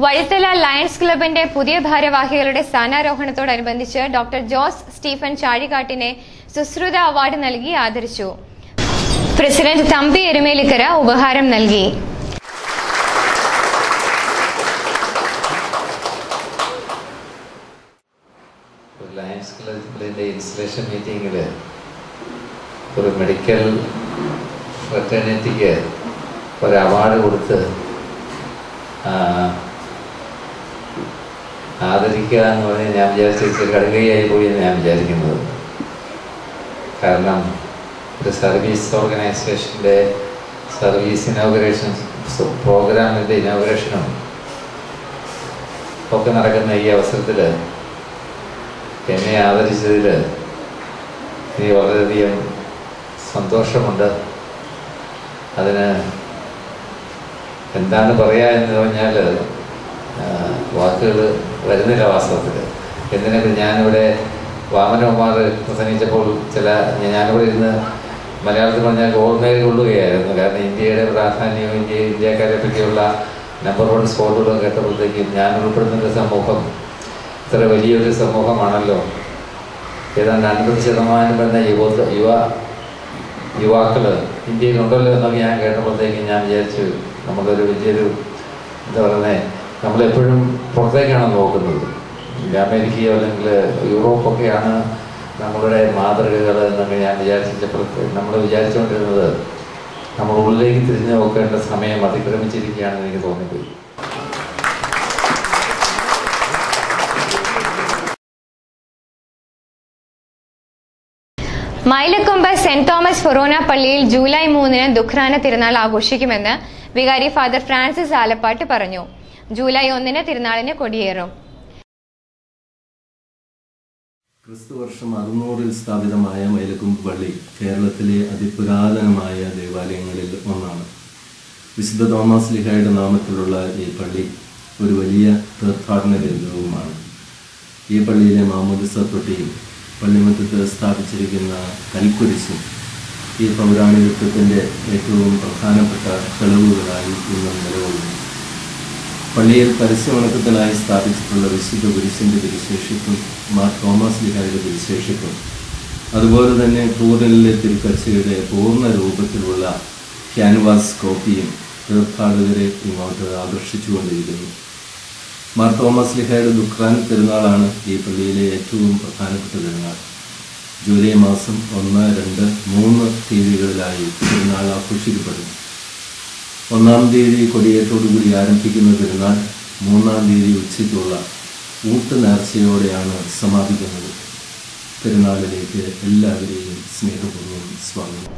Vazhithala lions ക്ലബിന്റെ പുതിയ ഭാരവാഹികളുടെ സ്ഥാനാരോഹണത്തോടനുബന്ധിച്ച് ഡോക്ടർ ജോസ് സ്റ്റീഫൻ ചാഴികാട്ടിനെ സുശ്രുത അവാർഡ് നൽകി ആദരിച്ചു. പ്രസിഡന്റ് തമ്പി എരുമേലിക്കര ഉപഹാരം നൽകി. ലയൺസ് ക്ലബിന്റെ ഇൻസ്റ്റലേഷൻ മീറ്റിംഗിൽ ഒരു മെഡിക്കൽ ഫ്രറ്റേണിറ്റിക്ക് ഒരു അവാർഡ് കൊടുത്ത് ആദരിക്കുക എന്ന് പറഞ്ഞാൽ ഞാൻ വിചാരിച്ച കടുകയായി പോയി എന്ന് ഞാൻ വിചാരിക്കുന്നത്. കാരണം ഒരു സർവീസ് ഓർഗനൈസേഷൻ്റെ സർവീസ് ഇനോഗ്രേഷൻ പ്രോഗ്രാമിൻ്റെ ഇനോഗ്രേഷനും ഒക്കെ നടക്കുന്ന ഈ അവസരത്തിൽ എന്നെ ആദരിച്ചതിൽ എനിക്ക് വളരെയധികം സന്തോഷമുണ്ട്. അതിന് എന്താണ് പറയുക എന്ന് പറഞ്ഞാൽ വാക്കുകൾ വരുന്നില്ല വാസ്തവത്തിൽ. എന്തിനൊക്കെ ഞാനിവിടെ വാമനകുമാർ പ്രസംഗിച്ചപ്പോൾ ഞാനിവിടെ ഇരുന്ന് മലയാളത്തിൽ പറഞ്ഞാൽ ഓർമ്മയിൽ കൊള്ളുകയായിരുന്നു. കാരണം ഇന്ത്യയുടെ പ്രാധാന്യവും ഇന്ത്യക്കാരെ പറ്റിയുള്ള നമ്പർ 1 സ്പോട്ടുകളും കേട്ടപ്പോഴത്തേക്കും ഞാൻ ഉൾപ്പെടുന്നൊരു സമൂഹം ഇത്ര വലിയൊരു സമൂഹമാണല്ലോ. ഏതാണ്ട് 50% വരുന്ന യുവാക്കൾ ഇന്ത്യയിലുണ്ടല്ലോ എന്നൊക്കെ ഞാൻ കേട്ടപ്പോഴത്തേക്കും ഞാൻ വിചാരിച്ചു നമ്മളൊരു വലിയൊരു എന്താ പറയുന്നത്, നമ്മളെപ്പോഴും പുറത്തേക്കാണ് നോക്കുന്നത്. അമേരിക്കയോ അല്ലെങ്കിൽ യൂറോപ്പൊക്കെയാണ് നമ്മളുടെ മാതൃകകൾ എന്നൊക്കെ ഞാൻ നമ്മൾ വിചാരിച്ചുകൊണ്ടിരുന്നത് നമ്മൾ ഉള്ളിലേക്ക് തിരിഞ്ഞു നോക്കേണ്ട സമയം അതിക്രമിച്ചിരിക്കുകയാണെന്ന് എനിക്ക് തോന്നിപ്പോയി. മൈലക്കൊമ്പ് സെന്റ് തോമസ് ഫൊറോന പള്ളിയിൽ ജൂലൈ 3 ദുഃഖ്രാന തിരുനാൾ ആഘോഷിക്കുമെന്ന് വികാരി ഫാദർ ഫ്രാൻസിസ് ആലപ്പാട്ട് പറഞ്ഞു. ജൂലൈ 1 തിരുനാളിന് കൊടിയേറും. ക്രിസ്തുവർഷം 600 സ്ഥാപിതമായ മൈലക്കൊമ്പ് പള്ളി കേരളത്തിലെ അതിപുരാതനമായ ദേവാലയങ്ങളിൽ ഒന്നാണ്. വിശുദ്ധ തോമസ് ലീഹായുടെ നാമത്തിലുള്ള ഈ പള്ളി ഒരു വലിയ തീർത്ഥാടന കേന്ദ്രവുമാണ്. ഈ പള്ളിയിലെ മാമോദിസ തൊട്ടിയും പള്ളിമുറ്റത്ത് സ്ഥാപിച്ചിരിക്കുന്ന കൽക്കുരിശും ഈ പൗരാണികത്വത്തിൻ്റെ ഏറ്റവും പ്രധാനപ്പെട്ട തെളിവുകളായി ഇന്നും നിലകൊള്ളുന്നു. പള്ളിയിൽ പരസ്യവണക്കത്തിനായി സ്ഥാപിച്ചിട്ടുള്ള വിശുദ്ധ കുരിശിൻ്റെ തിരുശേഷിപ്പും മാർ തോമസ് ലീഹായുടെ തിരുശേഷിപ്പും അതുപോലെ തന്നെ ടൂറിനിലെ തിരുക്കച്ചയുടെ പൂർണ്ണ രൂപത്തിലുള്ള ക്യാൻവാസ് കോപ്പിയും തീർത്ഥാടകരെ ഇങ്ങോട്ട് ആകർഷിച്ചുകൊണ്ടിരിക്കുന്നു. മാർ തോമസ് ലീഹായുടെ ദുഃഖ്രാന തിരുനാളാണ് ഈ പള്ളിയിലെ ഏറ്റവും പ്രധാനപ്പെട്ട തിരുനാൾ. ജൂലൈ മാസം 1, 2, 3 തീയതികളിലായി തിരുനാൾ ആഘോഷിക്കപ്പെടുന്നു. 1-ാം തീയതി കൊടിയേറ്റോടുകൂടി ആരംഭിക്കുന്ന തിരുനാൾ 3-ാം തീയതി ഉച്ചയ്ക്കുള്ള ഊട്ടുനേർച്ചയോടെയാണ് സമാപിക്കുന്നത്. പെരുന്നാളിലേക്ക് എല്ലാവരെയും സ്നേഹപൂർവ്വം സ്വാഗതം.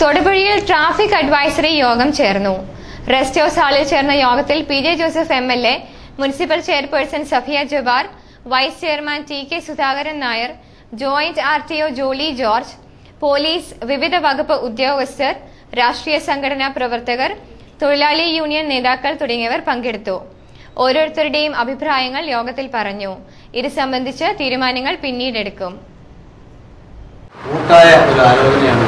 തൊടുപുഴയിൽ ട്രാഫിക് അഡ്വൈസറി യോഗം ചേർന്നു. റെസ്റ്റ് ഹൌസ് ഹാളിൽ ചേർന്ന യോഗത്തിൽ PJ Joseph MLA, municipal chairperson Safiya Jabbar, vice chairman TK Sudhakaran Nair, joint RTO Jolly George, police, വിവിധ വകുപ്പ് ഉദ്യോഗസ്ഥർ, രാഷ്ട്രീയ സംഘടനാ പ്രവർത്തകർ, തൊഴിലാളി യൂണിയൻ നേതാക്കൾ തുടങ്ങിയവർ പങ്കെടുത്തു. ഓരോരുത്തരുടെയും അഭിപ്രായങ്ങൾ യോഗത്തിൽ പറഞ്ഞു. ഇത് സംബന്ധിച്ച് തീരുമാനങ്ങൾ പിന്നീടെടുക്കും. കൂട്ടായ ഒരു ആലോചനയാണ്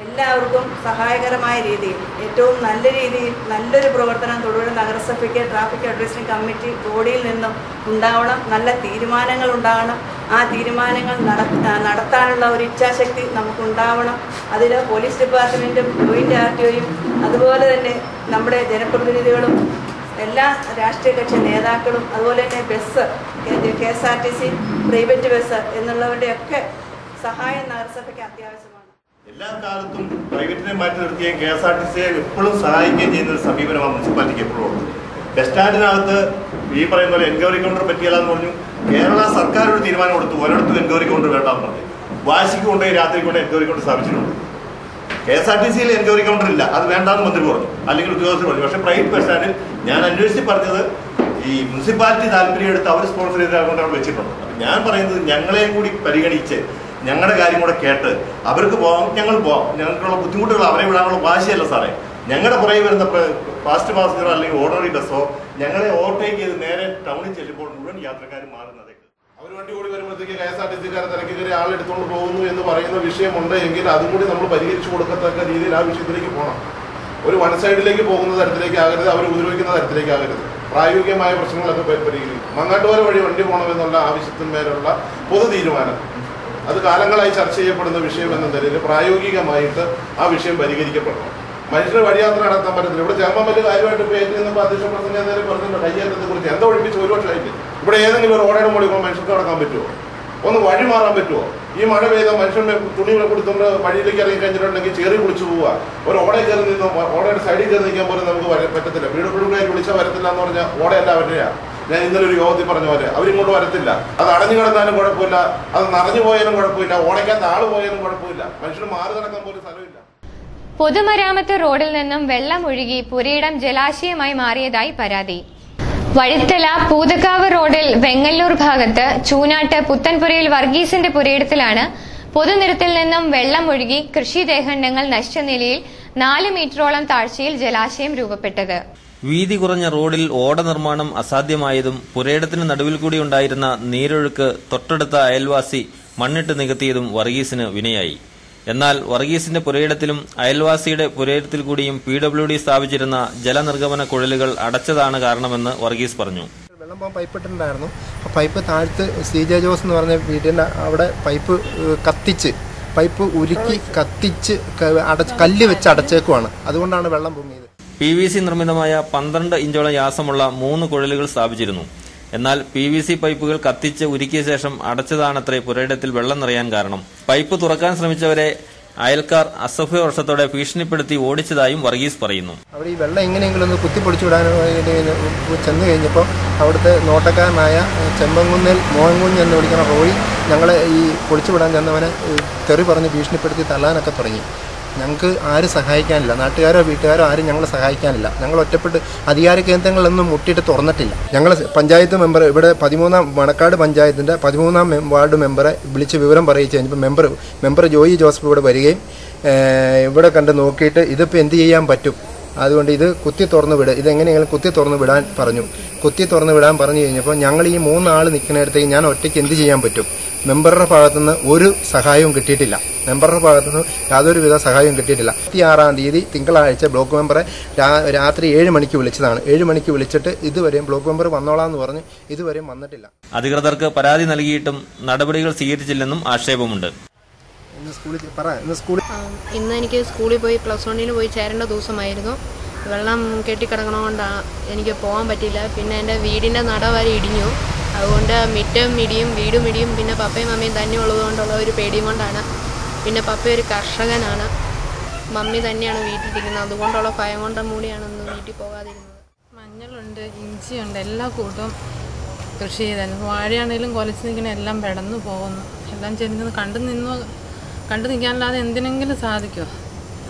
എല്ലാവർക്കും സഹായകരമായ രീതിയിൽ ഏറ്റവും നല്ല രീതിയിൽ നല്ലൊരു പ്രവർത്തനം തൊടുപുഴ നഗരസഭയ്ക്ക് ട്രാഫിക് അഡ്വൈസറി കമ്മിറ്റി ബോഡിയിൽ നിന്നും ഉണ്ടാവണം. നല്ല തീരുമാനങ്ങൾ ഉണ്ടാകണം. ആ തീരുമാനങ്ങൾ നടത്താനുള്ള ഒരു ഇച്ഛാശക്തി നമുക്കുണ്ടാവണം. അതിൽ പോലീസ് ഡിപ്പാർട്ട്മെൻറ്റും ജോയിൻ്റ് RTOയും അതുപോലെ തന്നെ നമ്മുടെ ജനപ്രതിനിധികളും എല്ലാ രാഷ്ട്രീയ കക്ഷി നേതാക്കളും അതുപോലെ തന്നെ ബസ് KSRTC പ്രൈവറ്റ് ബസ് എന്നുള്ളവരുടെയൊക്കെ സഹായം നഗരസഭയ്ക്ക് അത്യാവശ്യമാണ്. എല്ലാ കാലത്തും പ്രൈവറ്റിനെ മാറ്റി നിർത്തുകയും KSRTCയെ എപ്പോഴും സഹായിക്കുകയും ചെയ്യുന്ന ഒരു സമീപനമാണ് മുനിസിപ്പാലിറ്റിക്ക് എപ്പോഴും ഉള്ളത്. ബസ് സ്റ്റാൻഡിനകത്ത് ഈ പറയുന്ന പോലെ എൻക്വയറി കൗണ്ടർ പറ്റിയാലെന്ന് പറഞ്ഞു. കേരള സർക്കാർ ഒരു തീരുമാനം കൊടുത്തു, ഒരിടത്തും എൻക്വയറി കൗണ്ടർ വേണ്ടാന്ന് പറഞ്ഞു. വാശിക്ക് കൊണ്ടുപോയി രാത്രി കൊണ്ട് എൻക്വയറി കൗണ്ടർ സ്ഥാപിച്ചിട്ടുണ്ട്. KSRTCയിൽ എൻക്വയറി കൗണ്ടർ ഇല്ല, അത് വേണ്ടാന്ന് മന്ത്രി പറഞ്ഞു, അല്ലെങ്കിൽ ഉദ്യോഗസ്ഥർ പറഞ്ഞു. പക്ഷേ പ്രൈവറ്റ് ബസ് സ്റ്റാൻഡിൽ ഞാൻ അന്വേഷിച്ച് പറഞ്ഞത് ഈ മുനിസിപ്പാലിറ്റി താല്പര്യം എടുത്ത് അവർ സ്പോൺസർ ചെയ്തുകൊണ്ട് അവിടെ വെച്ചിട്ടുണ്ട്. ഞാൻ പറയുന്നത് ഞങ്ങളെയും കൂടി പരിഗണിച്ച് ഞങ്ങളുടെ കാര്യം കൂടെ കേട്ട് അവർക്ക് പോകാം, ഞങ്ങൾ പോകാം. ഞങ്ങൾക്കുള്ള ബുദ്ധിമുട്ടുകൾ അവരെ വിടാനുള്ള വാശിയല്ല സാറേ. ഞങ്ങളുടെ പുറകെ വരുന്ന ഫാസ്റ്റ് പാസഞ്ചറോ അല്ലെങ്കിൽ ഓർഡിനറി ബസ്സോ ഞങ്ങളെ ഓവർടേക്ക് ചെയ്ത് നേരെ ടൗണിൽ ചെല്ലുമ്പോൾ മുഴുവൻ യാത്രക്കാരും മാറുന്നത്. അവർ വണ്ടി കൂടി വരുമ്പോഴത്തേക്ക് KSRTCക്കാരെ തിരക്കി കയറി ആളെടുത്തുകൊണ്ട് പോകുന്നു എന്ന് പറയുന്ന വിഷയമുണ്ട് എങ്കിൽ അതും കൂടി നമ്മൾ പരിഹരിച്ചു കൊടുക്കത്തക്ക രീതിയിൽ ആ വിഷയത്തിലേക്ക് പോകണം. ഒരു വൺ സൈഡിലേക്ക് പോകുന്ന തരത്തിലേക്ക് ആകരുത്, അവർ ഉപദ്രവിക്കുന്ന തരത്തിലേക്ക് ആകരുത്. പ്രായോഗികമായ പ്രശ്നങ്ങളൊക്കെ പരിഹരിക്കും. മങ്ങാട്ടുപാറ വഴി വണ്ടി പോകണമെന്നുള്ള ആവശ്യത്തിന്മേലുള്ള പൊതു തീരുമാനം അത് കാലങ്ങളായി ചർച്ച ചെയ്യപ്പെടുന്ന വിഷയം എന്ന നിലയിൽ പ്രായോഗികമായിട്ട് ആ വിഷയം പരിഹരിക്കപ്പെടണം. മനുഷ്യർ വഴിയാത്ര നടത്താൻ പറ്റത്തില്ല. ഇവിടെ ചേർമാൻ വലിയ കാര്യമായിട്ട് ഇപ്പോൾ ഏറ്റവും അധ്യക്ഷ പ്രസംഗം എന്തായാലും പറഞ്ഞിട്ടുണ്ട് കയ്യേറ്റത്തെ കുറിച്ച്. എന്താ ഒഴിപ്പിച്ച് ഒരു വർഷമായിട്ട് ഇവിടെ ഏതെങ്കിലും ഒരു റോഡയുടെ മുകളിൽ മനുഷ്യർക്ക് നടക്കാൻ പറ്റുമോ? ഒന്ന് വഴി മാറാൻ പറ്റുമോ? ഈ മഴ പെയ്ത മനുഷ്യന്റെ തുണികളെ കൊടുത്തുകൊണ്ട് വഴിയിലേക്ക് ഇറങ്ങി കഴിഞ്ഞിട്ടുണ്ടെങ്കിൽ ചേറി കുളിച്ചു പോവുക. ഒരു ഓടയിൽ കയറി നിന്ന് ഓടയുടെ സൈഡിൽ കയറി നിൽക്കാൻ പോലും നമുക്ക് പറ്റത്തില്ല. വീട് വിളിച്ചാൽ വരത്തില്ല എന്ന് പറഞ്ഞാൽ ഓടയല്ല അവരുടെയാ. ഞാൻ ഇന്നലെ ഒരു യോഗത്തിൽ പറഞ്ഞ പോലെ അവരിങ്ങോട്ട് വരത്തില്ല. അത് അടഞ്ഞു കിടന്നാലും കുഴപ്പമില്ല, അത് നിറഞ്ഞു പോയാലും കുഴപ്പമില്ല, ഓടയ്ക്കകത്ത് ആള് പോയാലും കുഴപ്പമില്ല. മനുഷ്യന് മാറി നടക്കാൻ പോലും സ്ഥലമില്ല. പൊതുമരാമത്ത് റോഡിൽ നിന്നും വെള്ളം ഒഴുകി പുരയിടം ജലാശയമായി മാറിയതായി പരാതി. വഴിത്തല പൂതക്കാവ് റോഡിൽ വെങ്ങല്ലൂർ ഭാഗത്ത് ചൂനാട്ട് പുത്തൻപുരയിൽ വർഗീസിന്റെ പുരയിടത്തിലാണ് പൊതുനിരത്തിൽ നിന്നും വെള്ളം ഒഴുകി കൃഷിദേഹണ്ഡങ്ങൾ നശിച്ച നിലയിൽ 4 മീറ്ററോളം താഴ്ചയിൽ ജലാശയം രൂപപ്പെട്ടത്. വീതി കുറഞ്ഞ റോഡിൽ ഓട നിർമ്മാണം അസാധ്യമായതും പുരയിടത്തിന് നടുവിൽ കൂടി ഉണ്ടായിരുന്ന നീരൊഴുക്ക് തൊട്ടടുത്ത അയൽവാസി മണ്ണിട്ട് നികത്തിയതും വർഗീസിന് വിനയായി. എന്നാൽ വർഗീസിന്റെ പുരയിടത്തിലും അയൽവാസിയുടെ പുരയിടത്തിൽ കൂടിയും PWD സ്ഥാപിച്ചിരുന്ന ജലനിർഗമന കുഴലുകൾ അടച്ചതാണ് കാരണമെന്ന് വർഗീസ് പറഞ്ഞു. വെള്ളം പോകാൻ പൈപ്പ് ഇട്ടിട്ടുണ്ടായിരുന്നു. ആ പൈപ്പ് താഴ്ത്ത് CJ ജോസ് എന്ന് പറഞ്ഞ വീടിൻ്റെ അവിടെ പൈപ്പ് പൈപ്പ് ഉരുക്കി കത്തിച്ച് കല്ല് വെച്ച് അടച്ചേക്കുവാണ്. അതുകൊണ്ടാണ് വെള്ളം പൊങ്ങിയത്. PVC നിർമ്മിതമായ 12 ഇഞ്ചോളം വ്യാസമുള്ള 3 കുഴലുകൾ സ്ഥാപിച്ചിരുന്നു. എന്നാൽ PVC പൈപ്പുകൾ കത്തിച്ച് ഉരുക്കിയ ശേഷം അടച്ചതാണത്രേ പുരയിടത്തിൽ വെള്ളം നിറയാൻ കാരണം. പൈപ്പ് തുറക്കാൻ ശ്രമിച്ചവരെ അയൽക്കാർ അസഭ്യ വർഷത്തോടെ ഭീഷണിപ്പെടുത്തി ഓടിച്ചതായും വർഗീസ് പറയുന്നു. അവിടെ ഈ വെള്ളം എങ്ങനെയെങ്കിലും ഒന്ന് കുത്തിപ്പൊളിച്ചു വിടാൻ ചെന്ന് കഴിഞ്ഞപ്പോൾ അവിടുത്തെ നോട്ടക്കാരനായ ചെമ്പങ്കുന്നിൽ മോഹൻകുഞ്ഞ് എന്ന് വിളിക്കുന്ന റോയി ഞങ്ങളെ ഈ പൊളിച്ചു വിടാൻ ചെന്നവനെ തെറി പറഞ്ഞ് ഭീഷണിപ്പെടുത്തി തള്ളാനൊക്കെ തുടങ്ങി. ഞങ്ങൾക്ക് ആരും സഹായിക്കാനില്ല, നാട്ടുകാരോ വീട്ടുകാരോ ആരും ഞങ്ങളെ സഹായിക്കാനില്ല. ഞങ്ങൾ ഒറ്റപ്പെട്ട് അധികാര കേന്ദ്രങ്ങളൊന്നും മുട്ടിയിട്ട് തുറന്നിട്ടില്ല. ഞങ്ങൾ പഞ്ചായത്ത് മെമ്പർ ഇവിടെ 13 മണക്കാട് പഞ്ചായത്തിൻ്റെ 13 വാർഡ് മെമ്പറെ വിളിച്ച് വിവരം പറയിച്ച് കഴിഞ്ഞപ്പോൾ മെമ്പർ ജോയി ജോസഫ് ഇവിടെ വരികയും ഇവിടെ കണ്ട് നോക്കിയിട്ട് ഇതിപ്പോൾ എന്ത് ചെയ്യാൻ പറ്റും, അതുകൊണ്ട് ഇത് കുത്തി തുറന്ന് വിടുക, ഇതെങ്ങനെയെങ്കിലും കുത്തി തുറന്ന് വിടാൻ പറഞ്ഞു. കുത്തി തുറന്ന് വിടാൻ പറഞ്ഞു കഴിഞ്ഞപ്പോൾ ഞങ്ങൾ ഈ 3 ആൾ നിൽക്കുന്നിടത്തേക്ക് ഞാൻ ഒറ്റയ്ക്ക് എന്ത് ചെയ്യാൻ പറ്റും? മെമ്പറുടെ ഭാഗത്തുനിന്ന് ഒരു സഹായവും കിട്ടിയിട്ടില്ല. മെമ്പറുടെ ഭാഗത്തുനിന്ന് യാതൊരുവിധ സഹായവും കിട്ടിയിട്ടില്ല. 26-ാം തീയതി തിങ്കളാഴ്ച ബ്ലോക്ക് മെമ്പറെ രാത്രി 7 മണിക്ക് വിളിച്ചതാണ്. 7 മണിക്ക് വിളിച്ചിട്ട് ഇതുവരെയും ബ്ലോക്ക് മെമ്പർ വന്നോളാന്ന് പറഞ്ഞ് ഇതുവരെയും വന്നിട്ടില്ല. അധികൃതർക്ക് പരാതി നൽകിയിട്ടും നടപടികൾ സ്വീകരിച്ചില്ലെന്നും ആക്ഷേപമുണ്ട്. ഇന്ന് എനിക്ക് സ്കൂളിൽ പോയി +1 പോയി ചേരേണ്ട ദിവസമായിരുന്നു. വെള്ളം കെട്ടിക്കിടക്കണതുകൊണ്ടാണ് എനിക്ക് പോകാൻ പറ്റില്ല. പിന്നെ എൻ്റെ വീടിൻ്റെ നട വരെ ഇടിഞ്ഞു. അതുകൊണ്ട് മിറ്റം ഇടിയും വീടും ഇടിയും. പിന്നെ പപ്പയും അമ്മയും തന്നെ ഉള്ളതുകൊണ്ടുള്ള ഒരു പേടിയും കൊണ്ടാണ്. പിന്നെ പപ്പ ഒരു കർഷകനാണ്. മമ്മി തന്നെയാണ് വീട്ടിലിരിക്കുന്നത്. അതുകൊണ്ടുള്ള ഭയം കൊണ്ട് മൂടിയാണ് ഇന്ന് വീട്ടിൽ പോകാതിരുന്നത്. മഞ്ഞളുണ്ട്, ഇഞ്ചിയുണ്ട്, എല്ലാ കൂട്ടവും കൃഷി ചെയ്തായിരുന്നു. വാഴയാണെങ്കിലും കൊലച്ച് നിൽക്കുന്ന എല്ലാം പെടന്നു പോകുന്നു. എല്ലാം ചെന്ന് കണ്ടു നിൽക്കാനല്ലാതെ എന്തിനെങ്കിലും സാധിക്കുമോ?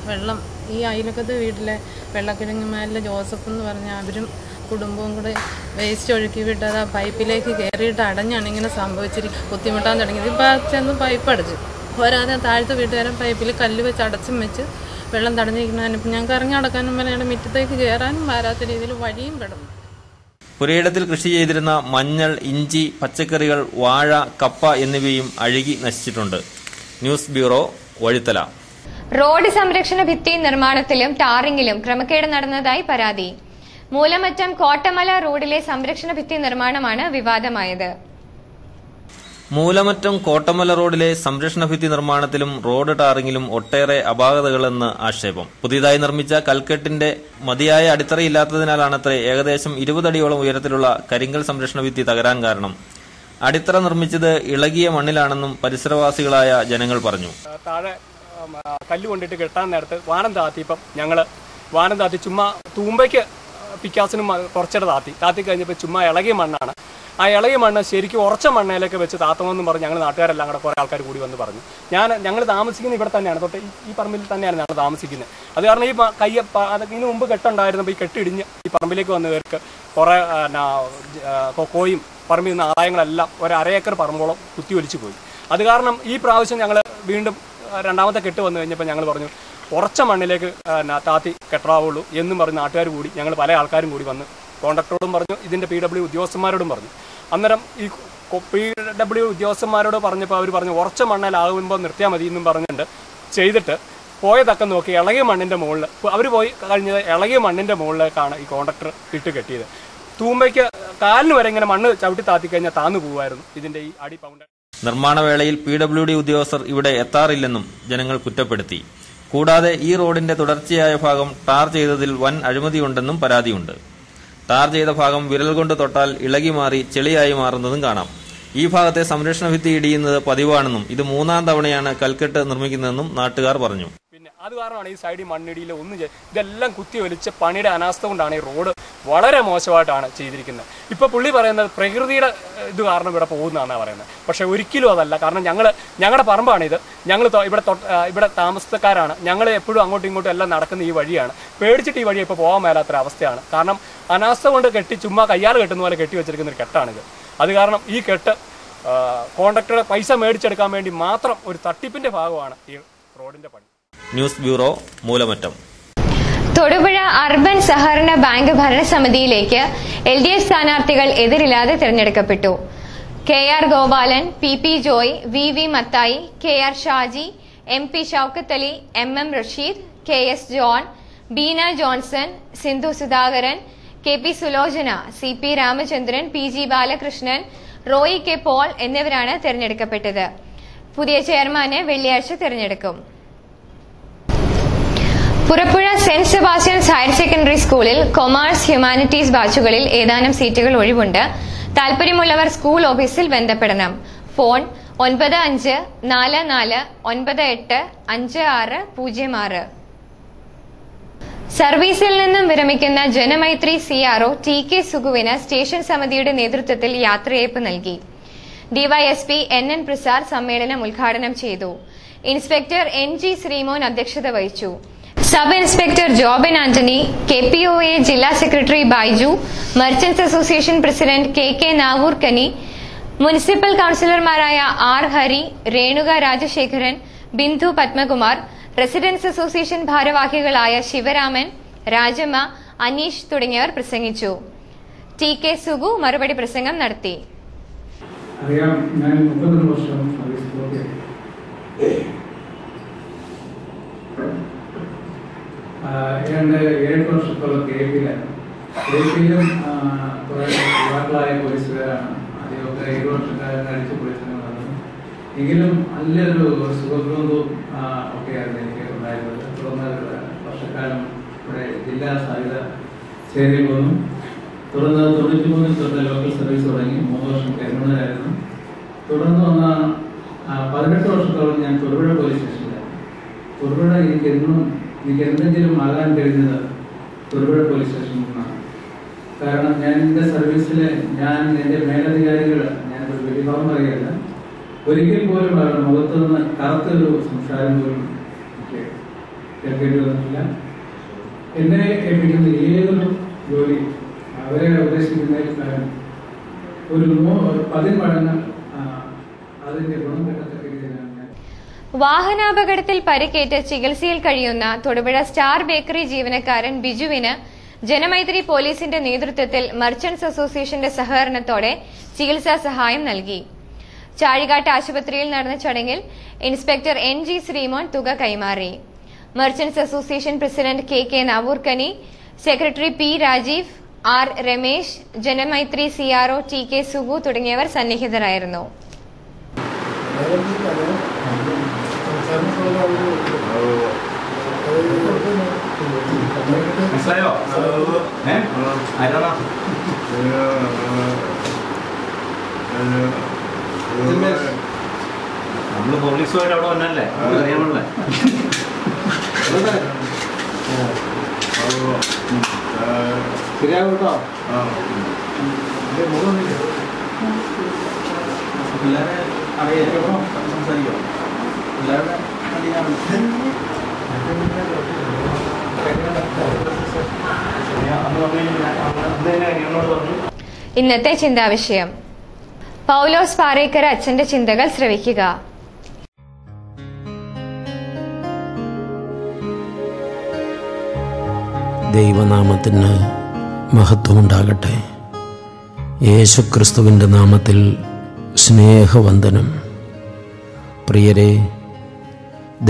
വെള്ളം ഈ അയലക്കത്തെ വീട്ടിലെ വെള്ളക്കിഴങ്ങന്മാരിലെ ജോസഫ് എന്ന് പറഞ്ഞാൽ അവരും കുടുംബവും കൂടെ വേസ്റ്റ് ഒഴുക്കി വിട്ടത് ആ പൈപ്പിലേക്ക് കയറിയിട്ട് അടഞ്ഞാണ് ഇങ്ങനെ സംഭവിച്ചിരിക്കും. ബുദ്ധിമുട്ടാൻ തുടങ്ങിയത്. ഇപ്പോൾ ചെന്ന് പൈപ്പ് അടച്ചു. പോരാതെ താഴത്തെ വീട്ടുകാരൻ പൈപ്പിൽ കല്ല് വെച്ച് അടച്ചും വെച്ച് വെള്ളം തടഞ്ഞിരിക്കുന്നതിന് ഇപ്പം ഞങ്ങൾക്ക് ഇറങ്ങി നടക്കാനും ഞങ്ങളുടെ മുറ്റത്തേക്ക് കയറാനും വരാത്ത രീതിയിൽ വഴിയും കിടന്നു. പുരയിടത്തിൽ കൃഷി ചെയ്തിരുന്ന മഞ്ഞൾ, ഇഞ്ചി, പച്ചക്കറികൾ, വാഴ, കപ്പ എന്നിവയും അഴുകി നശിച്ചിട്ടുണ്ട്. News bureau, Vazhithala. റോഡ് സംരക്ഷണ ഭിത്തി നിർമ്മാണത്തിലും ടാറിംഗിലും ക്രമക്കേട് നടന്നതായി പരാതി. മൂലമറ്റം കോട്ടമല റോഡിലെ സംരക്ഷണ ഭിത്തി നിർമ്മാണമാണ് വിവാദമായത്. മൂലമറ്റം കോട്ടമല റോഡിലെ സംരക്ഷണ ഭിത്തി നിർമ്മാണത്തിലും റോഡ് ടാറിംഗിലും ഒട്ടേറെ അപാകതകളെന്ന് ആക്ഷേപം. പുതിയതായി നിർമ്മിച്ച കൽക്കെട്ടിന്റെ മതിയായ അടിത്തറയില്ലാത്തതിനാലാണത്രേ ഏകദേശം 20 അടിയോളം ഉയരത്തിലുള്ള കരിങ്കൽ സംരക്ഷണ ഭിത്തി തകരാൻ കാരണം. അടിത്തറ നിർമ്മിച്ചത് ഇളകിയ മണ്ണിലാണെന്നും പരിസരവാസികളായ ജനങ്ങൾ പറഞ്ഞു. താഴെ കല്ല് കൊണ്ടിട്ട് കെട്ടാൻ നേരത്ത് വാനം താത്തിയപ്പം ഞങ്ങൾ വാനം താത്തി ചുമ്മാ തൂമ്പയ്ക്ക് പിക്കാസിനും കുറച്ചിട താത്തി കഴിഞ്ഞപ്പോൾ ചുമ്മാ ഇളകിയ മണ്ണാണ്. ആ ഇളകിയ മണ്ണ് ശരിക്കും ഉറച്ച മണ്ണയിലേക്ക് വെച്ച് താത്തണമെന്നും പറഞ്ഞ് ഞങ്ങൾ നാട്ടുകാരെല്ലാം കൂടെ കുറേ ആൾക്കാർ കൂടി വന്ന് പറഞ്ഞു. ഞങ്ങൾ താമസിക്കുന്നത് ഇവിടെ തന്നെയാണ്, തൊട്ട് ഈ പറമ്പിൽ തന്നെയാണ് ഞങ്ങൾ താമസിക്കുന്നത്. അത് കാരണം ഈ ഇതിന് മുമ്പ് കെട്ടുണ്ടായിരുന്നപ്പോൾ ഈ കെട്ടിടിഞ്ഞ് ഈ പറമ്പിലേക്ക് വന്നവർക്ക് കുറേ കൊക്കോയും പറമ്പിൽ നിന്ന് ആദായങ്ങളെല്ലാം ഒരു അരയേക്കർ പറമ്പോളം കുത്തിയൊലിച്ചു പോയി. അത് കാരണം ഈ പ്രാവശ്യം ഞങ്ങൾ വീണ്ടും രണ്ടാമത്തെ കെട്ട് വന്നു കഴിഞ്ഞപ്പോൾ ഞങ്ങൾ പറഞ്ഞു ഉറച്ച മണ്ണിലേക്ക് താത്തി കെട്ടാവുള്ളൂ എന്നും പറഞ്ഞ് നാട്ടുകാർ കൂടി ഞങ്ങൾ പല ആൾക്കാരും കൂടി വന്ന് കോൺട്രാക്ടറോടും പറഞ്ഞു, ഇതിൻ്റെ PW ഉദ്യോഗസ്ഥന്മാരോടും പറഞ്ഞു. അന്നേരം ഈ PW ഉദ്യോഗസ്ഥന്മാരോട് പറഞ്ഞപ്പോൾ അവർ പറഞ്ഞു ഉറച്ച മണ്ണിലാകുമ്പോൾ നിർത്തിയാൽ മതി എന്നും പറഞ്ഞിട്ടുണ്ട്. ചെയ്തിട്ട് പോയതൊക്കെ നോക്കി ഇളകിയ മണ്ണിൻ്റെ മുകളിൽ അവർ പോയി കഴിഞ്ഞത് ഇളകിയ മണ്ണിൻ്റെ മുകളിലേക്കാണ് ഈ കോൺട്രാക്ടർ ഇട്ട് കെട്ടിയത്. തൂമ്പയ്ക്ക് കാലിന് വരെ ഇങ്ങനെ മണ്ണ് ചവിട്ടി താത്തി കഴിഞ്ഞാൽ താന്നു പോകുമായിരുന്നു ഇതിൻ്റെ ഈ അടി പൗണ്ട്. നിർമ്മാണ വേളയിൽ PWD ഉദ്യോഗസ്ഥർ ഇവിടെ എത്താറില്ലെന്നും ജനങ്ങൾ കുറ്റപ്പെടുത്തി. കൂടാതെ ഈ റോഡിന്റെ തുടർച്ചയായ ഭാഗം ടാർ ചെയ്തതിൽ വൻ അഴിമതിയുണ്ടെന്നും പരാതിയുണ്ട്. ടാർ ചെയ്ത ഭാഗം വിരൽ കൊണ്ട് തൊട്ടാൽ ഇളകി മാറി ചെളിയായി മാറുന്നതും കാണാം. ഈ ഭാഗത്തെ സംരക്ഷണ ഭിത്തി ഇടിയുന്നത് പതിവാണെന്നും ഇത് 3ാം തവണയാണ് കൽക്കെട്ട് നിർമ്മിക്കുന്നതെന്നും നാട്ടുകാർ പറഞ്ഞു. പിന്നെ അത് കാരണമാണ് ഈ സൈഡിൽ മണ്ണിടിയിൽ ഇതെല്ലാം കുത്തി ഒലിച്ച് പണിയുടെ അനാസ്ഥ കൊണ്ടാണ് ഈ റോഡ് വളരെ മോശമായിട്ടാണ് ചെയ്തിരിക്കുന്നത്. ഇപ്പോൾ പുള്ളി പറയുന്നത് പ്രകൃതിയുടെ ഇത് കാരണം ഇവിടെ പോകുന്നതാണ് പറയുന്നത്. പക്ഷെ ഒരിക്കലും അതല്ല. കാരണം ഞങ്ങളുടെ പറമ്പാണിത്, ഞങ്ങൾ ഇവിടെ താമസക്കാരാണ്, ഞങ്ങൾ എപ്പോഴും അങ്ങോട്ടും ഇങ്ങോട്ടും എല്ലാം നടക്കുന്ന ഈ വഴിയാണ്. പേടിച്ചിട്ട് ഈ വഴി ഇപ്പോൾ പോകാൻ മേലാത്തൊരവസ്ഥയാണ്. കാരണം അനാസ്ഥ കൊണ്ട് കെട്ടി ചുമ്മാ കയ്യാൽ കെട്ടുന്ന പോലെ കെട്ടി വെച്ചിരിക്കുന്ന ഒരു കെട്ടാണിത്. അത് കാരണം ഈ കെട്ട് കോൺട്രാക്ടറുടെ പൈസ മേടിച്ചെടുക്കാൻ വേണ്ടി മാത്രം ഒരു തട്ടിപ്പിന്റെ ഭാഗമാണ് ഈ റോഡിന്റെ പണി. News bureau, Moolamattam. Thodupuzha urban സഹകരണ ബാങ്ക് ഭരണസമിതിയിലേക്ക് LDF സ്ഥാനാർത്ഥികൾ എതിരില്ലാതെ തിരഞ്ഞെടുക്കപ്പെട്ടു. KR Gopalan, PP Joy, VV Mathai, KR Shaji, MP Shoukath Ali, MM Rasheed, KS John, Beena Johnson, Sindhu Sudhakaran, KP Sulochana, CP Ramachandran, PG Balakrishnan, Roy K Paul എന്നിവരാണ് തിരഞ്ഞെടുക്കപ്പെട്ടത്. പുതിയ ചെയർമാനെ വെള്ളിയാഴ്ച തിരഞ്ഞെടുക്കും. Purappuzha saint Sebastian's higher secondary സ്കൂളിൽ കൊമേഴ്സ്, ഹ്യൂമാനിറ്റീസ് ബാച്ചുകളിൽ ഏതാനും സീറ്റുകൾ ഒഴിവുണ്ട്. താൽപര്യമുള്ളവർ സ്കൂൾ ഓഫീസിൽ ബന്ധപ്പെടണം. ഫോൺ 9594985606. സർവീസിൽ നിന്നും വിരമിക്കുന്ന ജനമൈത്രി CRO TK സുഗുവിന് സ്റ്റേഷൻ സമിതിയുടെ നേതൃത്വത്തിൽ യാത്രയയപ്പ് നൽകി. DYSP NN പ്രസാദ് സമ്മേളനം ഉദ്ഘാടനം ചെയ്തു. ഇൻസ്പെക്ടർ NG ശ്രീമോൻ അധ്യക്ഷത വഹിച്ചു. Sub inspector Jobin Antony, KPOA ജില്ലാ secretary Baiju, merchants association president KK Navoorkani, municipal കൌൺസിലർമാരായ R Hari, Renuka Rajasekharan, Bindu Padmakumar, residence association ഭാരവാഹികളായ ശിവരാമൻ, രാജമ്മ, അനീഷ് തുടങ്ങിയവർ പ്രസംഗിച്ചു. TK സുഗു മറുപടി പ്രസംഗം നടത്തി. അറിയാം, ഞാൻ 30 വർഷം സർവീസ് പൂർത്തിയാക്കി. ഏതാണ്ട് 7 വർഷത്തോളം KPയിലും കുറെ യുവാക്കളായ പോലീസുകാരാണ് ആദ്യമൊക്കെ 7 വർഷക്കാരൻ അടിച്ചു പൊളിച്ചത്. എങ്കിലും നല്ലൊരു സുഖബോധവും ഒക്കെയായിരുന്നു എനിക്ക് ഉണ്ടായിരുന്നത്. തുടർന്ന് വർഷക്കാലം ഇവിടെ ജില്ലാ സായുധ സേനയിൽ വന്നു. തുടർന്ന് 93 തൊട്ട് ലോക്കൽ സർവീസ് തുടങ്ങി. 3 വർഷം കരിമണലായിരുന്നു. തുടർന്ന് വന്ന 18 വർഷത്തോളം ഞാൻ തൊടുപുഴ പോലീസ് സ്റ്റേഷനിലായിരുന്നു. തൊടുപുഴ എനിക്ക് എന്നും എനിക്ക് എന്തെങ്കിലും ആകാൻ കഴിഞ്ഞത് തൊടുപുഴ പോലീസ് സ്റ്റേഷനിൽ നിന്നാണ്. കാരണം ഞാൻ എൻ്റെ സർവീസിൽ എൻ്റെ മേലധികാരികൾ ഞാനൊരു വ്യക്തിഭാവം പറയുകയല്ല, ഒരിക്കൽ പോലും അവരുടെ മുഖത്ത് നിന്ന് കറുത്തൊരു സംസാരം പോലും എനിക്ക് കേൾക്കേണ്ടി വന്നിട്ടില്ല. എന്നെ ഏൽപ്പിക്കുന്ന ഏതൊരു ജോലി അവരെ ഉദ്ദേശിക്കുന്നതിൽ ഒരു 10 മടങ്ങ് അതിന്റെ ഗുണം കിട്ടത്തക്ക രീതിയിലാണ്. വാഹനാപകടത്തിൽ പരിക്കേറ്റ് ചികിത്സയിൽ കഴിയുന്ന തൊടുപുഴ സ്റ്റാർ ബേക്കറി ജീവനക്കാരൻ ബിജുവിന് ജനമൈത്രി പോലീസിന്റെ നേതൃത്വത്തിൽ മർച്ചന്റ്സ് അസോസിയേഷന്റെ സഹകരണത്തോടെ ചികിത്സാ സഹായം നൽകി. ചാഴികാട്ട് ആശുപത്രിയിൽ നടന്ന ചടങ്ങിൽ ഇൻസ്പെക്ടർ NG ശ്രീമോൻ തുക കൈമാറി. Merchants association president KK Navoorkani, secretary P Rajeev, R Ramesh, Janamaithri CRO TK Subu തുടങ്ങിയവർ സന്നിഹിതരായിരുന്നു. മനസ്സിലായോ? നമ്മള് പോലീസുമായിട്ട് അവിടെ വന്നല്ലേ, അറിയാമല്ലേ? ശരിയാവും കേട്ടോ. പിള്ളേരെ അറിയാമോ? സംസാരിക്കോ? പിള്ളേരുടെ ഇന്നത്തെ ചിന്താവിഷയം. പൗലോസ് പാറേക്കര അച്ഛന്റെ ചിന്തകൾ ശ്രവിക്കുക. ദൈവനാമത്തിന് മഹത്വമുണ്ടാകട്ടെ. യേശുക്രിസ്തുവിൻ്റെ നാമത്തിൽ സ്നേഹവന്ദനം. പ്രിയരെ,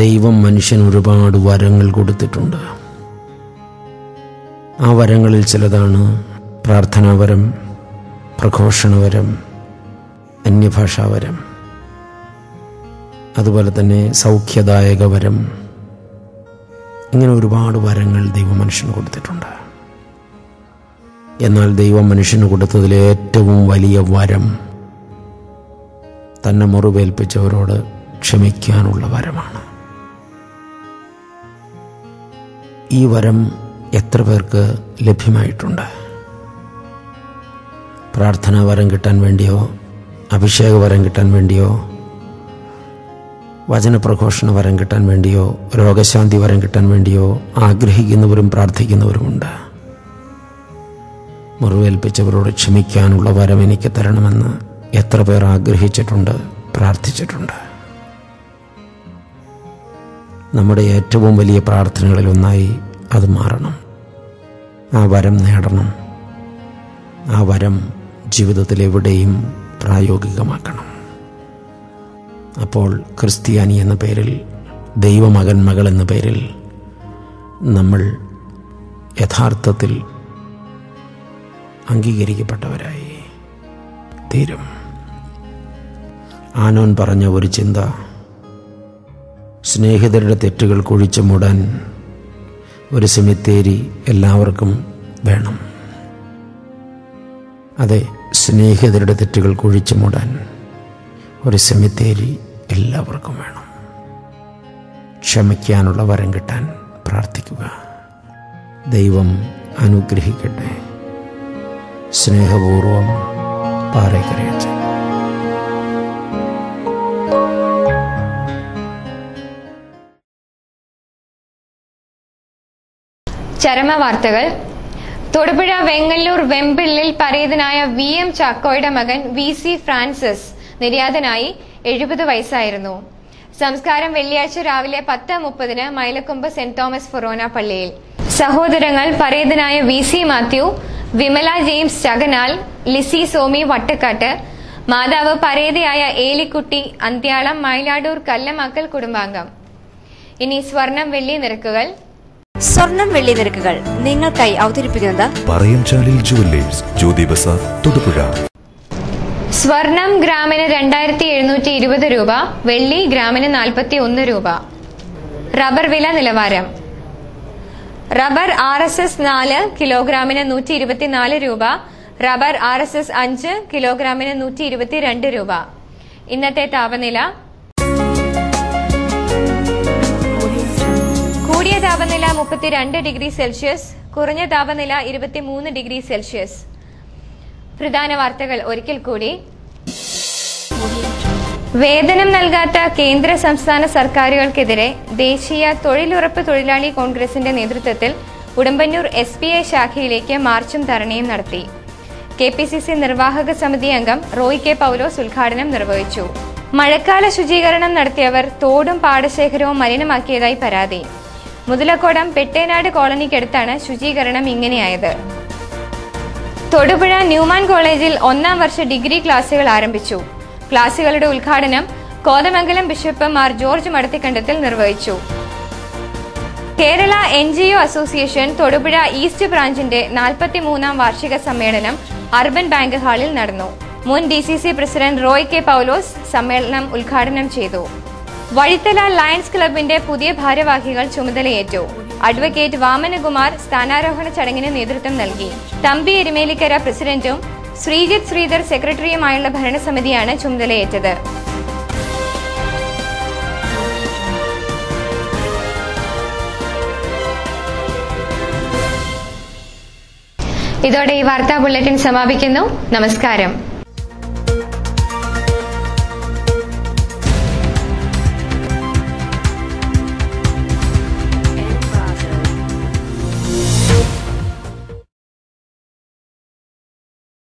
ദൈവം മനുഷ്യന് ഒരുപാട് വരങ്ങൾ കൊടുത്തിട്ടുണ്ട്. ആ വരങ്ങളിൽ ചിലതാണ് പ്രാർത്ഥനാവരം, പ്രഘോഷണവരം, അന്യഭാഷാവരം, അതുപോലെ തന്നെ സൗഖ്യദായക വരം. ഇങ്ങനെ ഒരുപാട് വരങ്ങൾ ദൈവം മനുഷ്യന് കൊടുത്തിട്ടുണ്ട്. എന്നാൽ ദൈവം മനുഷ്യന് കൊടുത്തതിലെ ഏറ്റവും വലിയ വരം തന്നെ മുറിവേൽപ്പിച്ചവരോട് ക്ഷമിക്കാനുള്ള വരമാണ്. ഈ വരം എത്ര പേർക്ക് ലഭ്യമായിട്ടുണ്ട്? പ്രാർത്ഥനാ വരം കിട്ടാൻ വേണ്ടിയോ, അഭിഷേക വരം കിട്ടാൻ വേണ്ടിയോ, വചനപ്രഘോഷണ വരം കിട്ടാൻ വേണ്ടിയോ, രോഗശാന്തി വരം കിട്ടാൻ വേണ്ടിയോ ആഗ്രഹിക്കുന്നവരും പ്രാർത്ഥിക്കുന്നവരുമുണ്ട്. മുറിവേൽപ്പിച്ചവരോട് ക്ഷമിക്കാനുള്ള വരം എനിക്ക് തരണമെന്ന് എത്ര പേർ ആഗ്രഹിച്ചിട്ടുണ്ട്, പ്രാർത്ഥിച്ചിട്ടുണ്ട്. നമ്മുടെ ഏറ്റവും വലിയ പ്രാർത്ഥനകളിലൊന്നായി അത് മാറണം. ആ വരം നേടണം. ആ വരം ജീവിതത്തിൽ എവിടെയും പ്രായോഗികമാക്കണം. അപ്പോൾ ക്രിസ്ത്യാനി എന്ന പേരിൽ, ദൈവമകൻ മകൾ എന്ന പേരിൽ നമ്മൾ യഥാർത്ഥത്തിൽ അംഗീകരിക്കപ്പെട്ടവരായി തീരും. ആനോൻ പറഞ്ഞ ഒരു ചിന്ത, സ്നേഹിതരുടെ തെറ്റുകൾ കുഴിച്ചു മൂടാൻ ഒരു സെമിത്തേരി എല്ലാവർക്കും വേണം. അതെ, സ്നേഹിതരുടെ തെറ്റുകൾ കുഴിച്ചു മൂടാൻ ഒരു സെമിത്തേരി എല്ലാവർക്കും വേണം. ക്ഷമിക്കാനുള്ള വരം കിട്ടാൻ പ്രാർത്ഥിക്കുക. ദൈവം അനുഗ്രഹിക്കട്ടെ. സ്നേഹപൂർവം, പാറേക്കരയച്ചൻ. ചരമ വാർത്തകൾ. തൊടുപുഴ വെങ്ങല്ലൂർ വെമ്പിള്ളിൽ പരേതനായ VM ചാക്കോയുടെ മകൻ VC ഫ്രാൻസിസ് നിര്യാതനായി. 70 വയസ്സായിരുന്നു. സംസ്കാരം വെള്ളിയാഴ്ച രാവിലെ 10:30 മൈലക്കൊമ്പ് സെന്റ് തോമസ് ഫൊറോന പള്ളിയിൽ. സഹോദരങ്ങൾ പരേതനായ VC മാത്യു, വിമല ജെയിംസ് ചകനാൽ, ലിസി സോമി വട്ടക്കാട്ട്, മാതാവ് പരേതയായ ഏലിക്കുട്ടി അന്ത്യാളം, മയിലാടൂർ കല്ലമാക്കൽ കുടുംബാംഗം. ഇനി സ്വർണം വെള്ളി നിരക്കുകൾ. സ്വർണം വെള്ളി നിരക്കുകൾ നിങ്ങൾക്കായി അവതരിപ്പിക്കുന്നത് പറയംചാലിൽ ജുവല്ലേഴ്സ്, ജ്യോതി ബസാർ, തൊടുപുഴ. സ്വർണം ഗ്രാമിന് 2720 രൂപ, വെള്ളി ഗ്രാമിന് 41 രൂപ. റബ്ബർ വില നിലവാരം. റബ്ബർ RSS 4 കിലോഗ്രാമിന് 124 രൂപ, റബ്ബർ RSS 5 കിലോഗ്രാമിന് 122 രൂപ. ഇന്നത്തെ താപനില കൂടിയ താപനില 32 ഡിഗ്രി സെൽഷ്യസ്, കുറഞ്ഞ താപനില 23 ഡിഗ്രി സെൽഷ്യസ്. പ്രധാന വാർത്തകൾ ഒരിക്കൽ കൂടി. വേതനം നൽകാത്ത കേന്ദ്ര സംസ്ഥാന സർക്കാരുകൾക്കെതിരെ ദേശീയ തൊഴിലുറപ്പ് തൊഴിലാളി കോൺഗ്രസിന്റെ നേതൃത്വത്തിൽ ഉടമ്പന്നൂർ SBI ശാഖയിലേക്ക് മാർച്ചും ധർണയും നടത്തി. KPCC നിർവാഹക സമിതി അംഗം റോയ് കെ പൗലോസ് ഉദ്ഘാടനം നിർവഹിച്ചു. മഴക്കാല ശുചീകരണം നടത്തിയവർ തോടും പാടശേഖരവും മലിനമാക്കിയതായി പരാതി. മുതലക്കോടം പെട്ടേനാട് കോളനിക്കടുത്താണ് ശുചീകരണം ഇങ്ങനെയായത്. തൊടുപുഴ ന്യൂമാൻ കോളേജിൽ 1ാം വർഷ ഡിഗ്രി ക്ലാസുകൾ ആരംഭിച്ചു. ക്ലാസുകളുടെ ഉദ്ഘാടനം കോതമംഗലം ബിഷപ്പ് മാർ ജോർജ് മടത്തിക്കണ്ടത്തിൽ നിർവഹിച്ചു. Kerala NGO association Thodupuzha east ബ്രാഞ്ചിന്റെ 43ാം വാർഷിക സമ്മേളനം അർബൻ ബാങ്ക് ഹാളിൽ നടന്നു. മുൻ DCC president Roy K Paulose സമ്മേളനം ഉദ്ഘാടനം ചെയ്തു. വഴിത്തല ലയൺസ് ക്ലബിന്റെ പുതിയ ഭാരവാഹികൾ ചുമതലയേറ്റു. അഡ്വക്കേറ്റ് വാമനകുമാർ സ്ഥാനാരോഹണ ചടങ്ങിന് നേതൃത്വം നൽകി. തമ്പി എരുമേലിക്കര പ്രസിഡന്റും ശ്രീജിത്ത് ശ്രീധർ സെക്രട്ടറിയുമായുള്ള ഭരണസമിതിയാണ് ചുമതലയേറ്റത്. ഇതോടെ ഈ വാർത്താ ബുള്ളറ്റിൻ സമാപിക്കുന്നു. നമസ്കാരം.